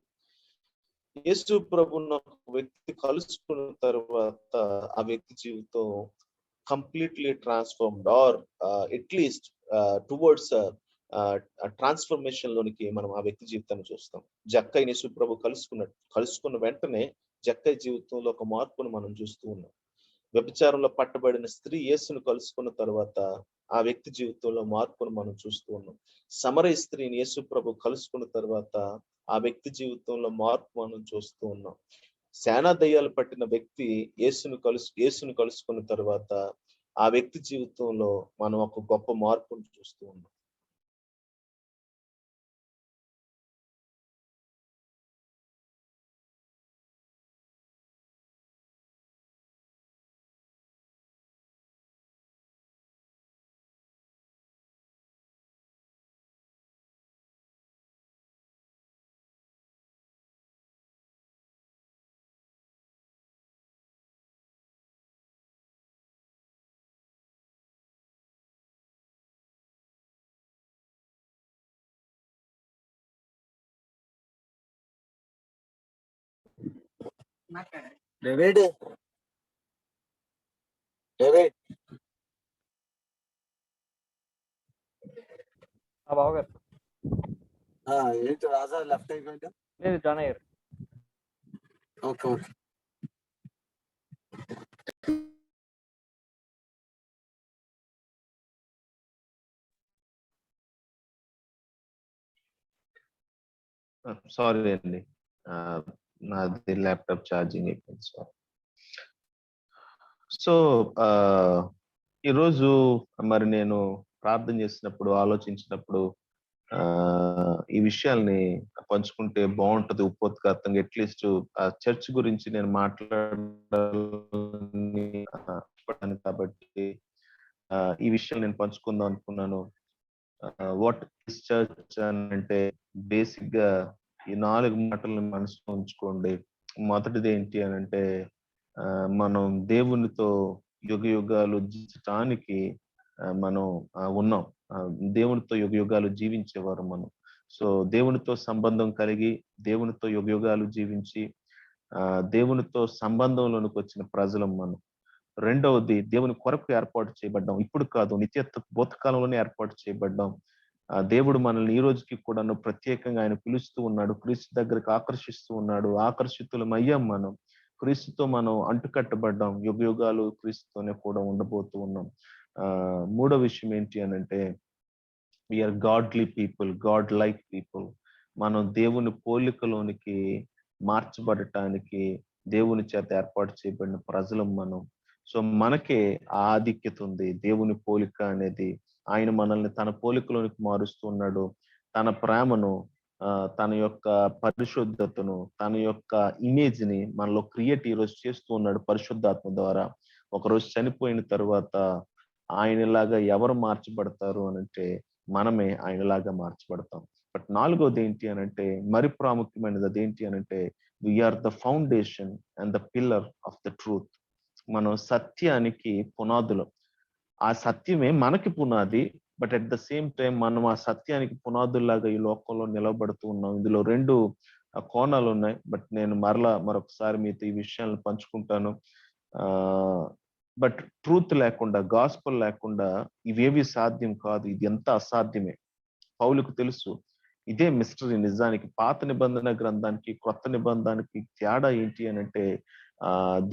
యేసు ప్రభువును ఒక వ్యక్తి కలుసుకున్న తర్వాత ఆ వ్యక్తి జీవితం completely transformed or at least towards transformation లోనికి మనం ఆ వ్యక్తి జీవితాన్ని చూస్తాం. జక్కయ్య యేసు ప్రభు కలుసుకున్న వెంటనే జక్కయ్య జీవితంలో ఒక మార్పును మనం చూస్తూ ఉన్నాం. వ్యభిచారంలో పట్టబడిన స్త్రీ యేసును కలుసుకున్న తర్వాత ఆ వ్యక్తి జీవితంలో మార్పును మనం చూస్తూ ఉన్నాం. సమరయ స్త్రీని యేసు ప్రభు కలుసుకున్న తర్వాత ఆ వ్యక్తి జీవితంలో మార్పు మనం చూస్తూ ఉన్నాం. సేనా దయ్యాలు పట్టిన వ్యక్తి యేసును కలుసుకున్న తర్వాత ఆ వ్యక్తి జీవితంలో మనం ఒక గొప్ప మార్పును చూస్తూ ఉన్నాం. డేవిడ్ డేవిడ్ బావగారు ఏంటి రాజా లెఫ్ట్ అయిపోయింది? లేదు జాన్ అయ్యారు. Okay okay. సారీ అండి, నాది ల్యాప్టాప్ ఛార్జింగ్ అయిపోయింది. సో ఈరోజు మరి నేను ప్రార్థన చేసినప్పుడు, ఆలోచించినప్పుడు ఈ విషయాల్ని పంచుకుంటే బాగుంటది ఉపోద్ఘాతంగా. అట్లీస్ట్ ఆ చర్చ్ గురించి నేను మాట్లాడాలని కాబట్టి ఈ విషయం నేను పంచుకుందాం అనుకున్నాను. వాట్ ఇస్ చర్చ్ అని అంటే, బేసిక్ గా ఈ 4 మాటలను మనసులో ఉంచుకోండి. మొదటిది ఏంటి అని అంటే, మనం దేవునితో యుగ యుగాలు జీవించటానికి మనం ఉన్నాం. దేవునితో యుగ యుగాలు జీవించేవారు మనం. సో దేవునితో సంబంధం కలిగి, దేవునితో యుగ యుగాలు జీవించి దేవునితో సంబంధంలోనికి వచ్చిన ప్రజలం మనం. రెండవది, దేవుని కొరకు ఏర్పాటు చేయబడ్డాం. ఇప్పుడు కాదు, నిత్యత్వ భూతకాలంలోనే ఏర్పాటు చేయబడ్డాం. దేవుడు మనల్ని ఈ రోజుకి కూడాను ప్రత్యేకంగా ఆయన పిలుస్తూ ఉన్నాడు, క్రీస్తు దగ్గరకు ఆకర్షిస్తూ ఉన్నాడు. ఆకర్షితులం అయ్యాం మనం. క్రీస్తుతో మనం అంటుకట్టబడ్డాం. యుగ యుగాలు క్రీస్తుతోనే కూడా ఉండబోతూ ఉన్నాం. మూడో విషయం ఏంటి అనంటే, we are godly people, God like people. మనం దేవుని పోలికలోనికి మార్చబడటానికి దేవుని చేత ఏర్పాటు చేయబడిన ప్రజలం మనం. సో మనకే ఆధిక్యత ఉంది. దేవుని పోలిక అనేది, ఆయన మనల్ని తన పోలికలోనికి మారుస్తూ ఉన్నాడు. తన ప్రేమను, తన యొక్క పరిశుద్ధతను, తన యొక్క ఇమేజ్ ని మనలో క్రియేట్ ఈరోజు చేస్తూ ఉన్నాడు పరిశుద్ధాత్మ ద్వారా. ఒకరోజు చనిపోయిన తర్వాత ఆయనలాగా ఎవరు మార్చబడతారు అనంటే, మనమే ఆయనలాగా మార్చబడతాం. బట్ నాలుగోది ఏంటి అనంటే, మరి ప్రాముఖ్యమైనది అదేంటి అనంటే, we are the foundation and the pillar of the truth. మనం సత్యానికి పునాదులు. ఆ సత్యమే మనకి పునాది. But at the same time మనం ఆ సత్యానికి పునాదుల్లాగా ఈ లోకంలో నిలబడుతూ ఉన్నాం. ఇందులో 2 కోణాలు ఉన్నాయి. బట్ నేను మరొకసారి మీతో ఈ విషయాలను పంచుకుంటాను. బట్ ట్రూత్ లేకుండా, గాస్పల్ లేకుండా ఇవేవి సాధ్యం కాదు. ఇది ఎంత అసాధ్యమే. పౌలుకు తెలుసు ఇదే మిస్టరీ. నిజానికి పాత నిబంధన గ్రంథానికి క్రొత్త నిబంధనకి తేడా ఏంటి అని అంటే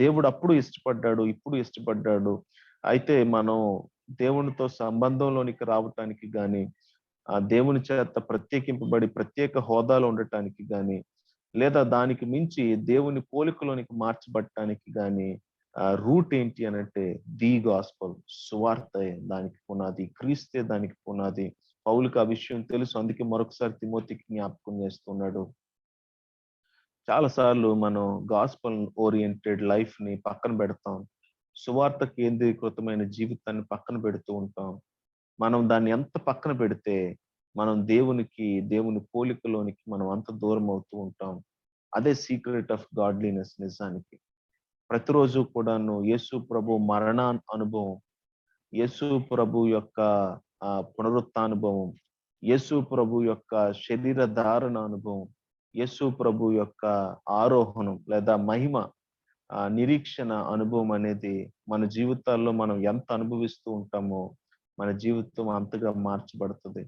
దేవుడు అప్పుడు ఇష్టపడ్డాడు, ఇప్పుడు ఇష్టపడ్డాడు. అయితే మనం దేవునితో సంబంధంలోనికి రావటానికి గాని, దేవుని చేత ప్రత్యేకింపబడి ప్రత్యేక హోదాలో ఉండటానికి గాని, లేదా దానికి మించి దేవుని పోలికలోనికి మార్చబడటానికి గాని రూట్ ఏంటి అని అంటే ది గాస్పల్, సువార్తే దానికి పునాది, క్రీస్తే దానికి పునాది. పౌలుకి ఆ విషయం తెలుసు, అందుకే మరొకసారి తిమోతికి జ్ఞాపకం చేస్తున్నాడు. చాలా సార్లు మనం గాస్పల్ ఓరియంటెడ్ లైఫ్ ని పక్కన పెడతాం, సువార్త కేంద్రీకృతమైన జీవితాన్ని పక్కన పెడుతూ ఉంటాం. మనం దాన్ని ఎంత పక్కన పెడితే మనం దేవుని పోలికలోనికి మనం అంత దూరం అవుతూ ఉంటాం. అదే సీక్రెట్ ఆఫ్ గాడ్లీనెస్. నిజానికి ప్రతిరోజు కూడాను యేసు ప్రభు మరణ అనుభవం, యేసు ప్రభు యొక్క పునరుత్థానుభవం, యేసు ప్రభు యొక్క శరీర ధారణ అనుభవం, యేసు ప్రభు యొక్క ఆరోహణం లేదా మహిమ నిరీక్షణ అనుభవం అనేది మన జీవితాల్లో మనం ఎంత అనుభవిస్తూ ఉంటామో మన జీవితం అంతగా మార్చబడుతుంది.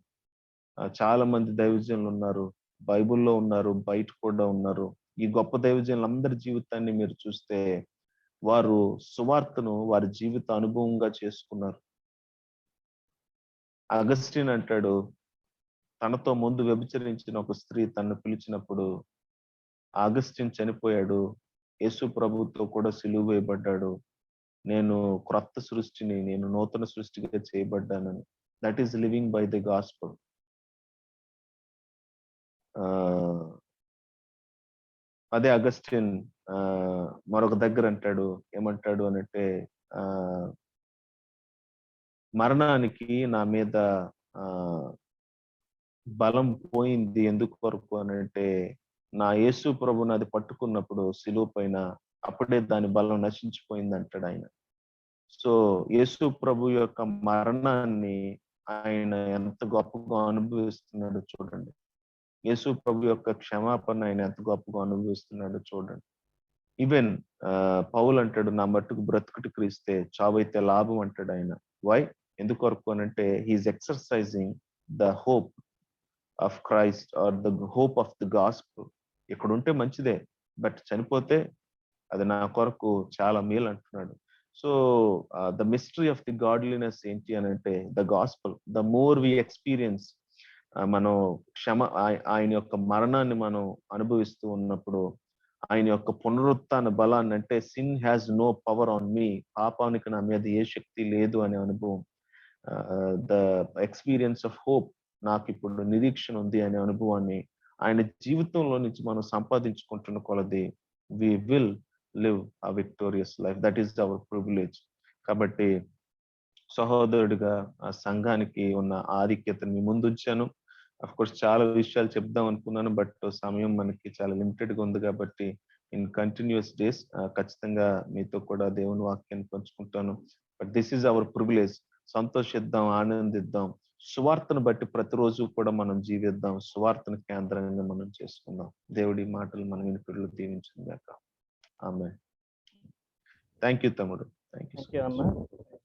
చాలా మంది దైవజనులు ఉన్నారు, బైబిల్లో ఉన్నారు, బయట కూడా ఉన్నారు. ఈ గొప్ప దైవజనులందరి జీవితాన్ని మీరు చూస్తే వారు సువార్తను వారి జీవిత అనుభవంగా చేసుకున్నారు. అగస్టిన్ అంటాడు, తనతో ముందు వ్యభిచరించిన ఒక స్త్రీ తనను పిలిచినప్పుడు అగస్టిన్ చనిపోయాడు, యేసు ప్రభుతో కూడా సిలువ వేయబడ్డాడు, నేను క్రొత్త సృష్టిని, నేను నూతన సృష్టిగా చేయబడ్డానని. That is living by the gospel. అదే అగస్టిన్ మరొక దగ్గర అంటాడు, ఏమంటాడు అనంటే మరణానికి నా మీద బలం పోయింది ఎందుకు కొరకు అనంటే నా యేసు ప్రభుని అది పట్టుకున్నప్పుడు సిలువ పైన అప్పుడే దాని బలం నశించిపోయింది అంటాడు ఆయన. సో యేసు ప్రభు యొక్క మరణాన్ని ఆయన ఎంత గొప్పగా అనుభవిస్తున్నాడో చూడండి. యేసు ప్రభు యొక్క క్షమాపణ ఆయన ఎంత గొప్పగా అనుభవిస్తున్నాడో చూడండి. ఈవెన్ పౌలు అంటాడు, నా మట్టుకు బ్రతుకుటి క్రీస్తే, చావైతే లాభం అంటాడు ఆయన. వై? ఎందుకొరకు అనంటే he is exercising the hope of Christ or the hope of the gospel. ఇక్కడ ఉంటే మంచిదే, బట్ చనిపోతే అది నా కొరకు చాలా మేలు అంటున్నాడు. So the mystery of the godliness ఏంటి అని అంటే the gospel. The more we experience, మనం ఆయన యొక్క మరణాన్ని మనం అనుభవిస్తూ ఉన్నప్పుడు, ఆయన యొక్క పునరుత్థాన బలాన్ని, అంటే sin has no power on me, పాపానికి నా మీద ఏ శక్తి లేదు అనే అనుభవం, ద ఎక్స్పీరియన్స్ ఆఫ్ హోప్, నాకు ఇప్పుడు నిరీక్షణ ఉంది అనే అనుభవాన్ని ఆయన జీవితంలో నుంచి మనం సంపాదించుకుంటున్న కొలది we will live a victorious life. That is our privilege. కాబట్టి సహోదరుడిగా ఆ సంఘానికి ఉన్న ఆధిక్యతను మీ ముందుంచాను. అఫ్ కోర్స్ చాలా విషయాలు చెప్దాం అనుకున్నాను, బట్ సమయం మనకి చాలా లిమిటెడ్ గా ఉంది కాబట్టి ఇన్ కంటిన్యూస్ డేస్ ఖచ్చితంగా మీతో కూడా దేవుని వాక్యాన్ని పంచుకుంటాను. But this is our privilege. సంతోషిద్దాం, ఆనందిద్దాం, సువార్తను బట్టి ప్రతిరోజు కూడా మనం జీవిద్దాం, సువార్తను కేంద్రంగా మనం చేసుకుందాం. దేవుడి మాటలు మన వినికిడిలో దీవించింది గాక. ఆమేన్. థ్యాంక్ యూ తమ్ముడు. థ్యాంక్ యూ అన్న.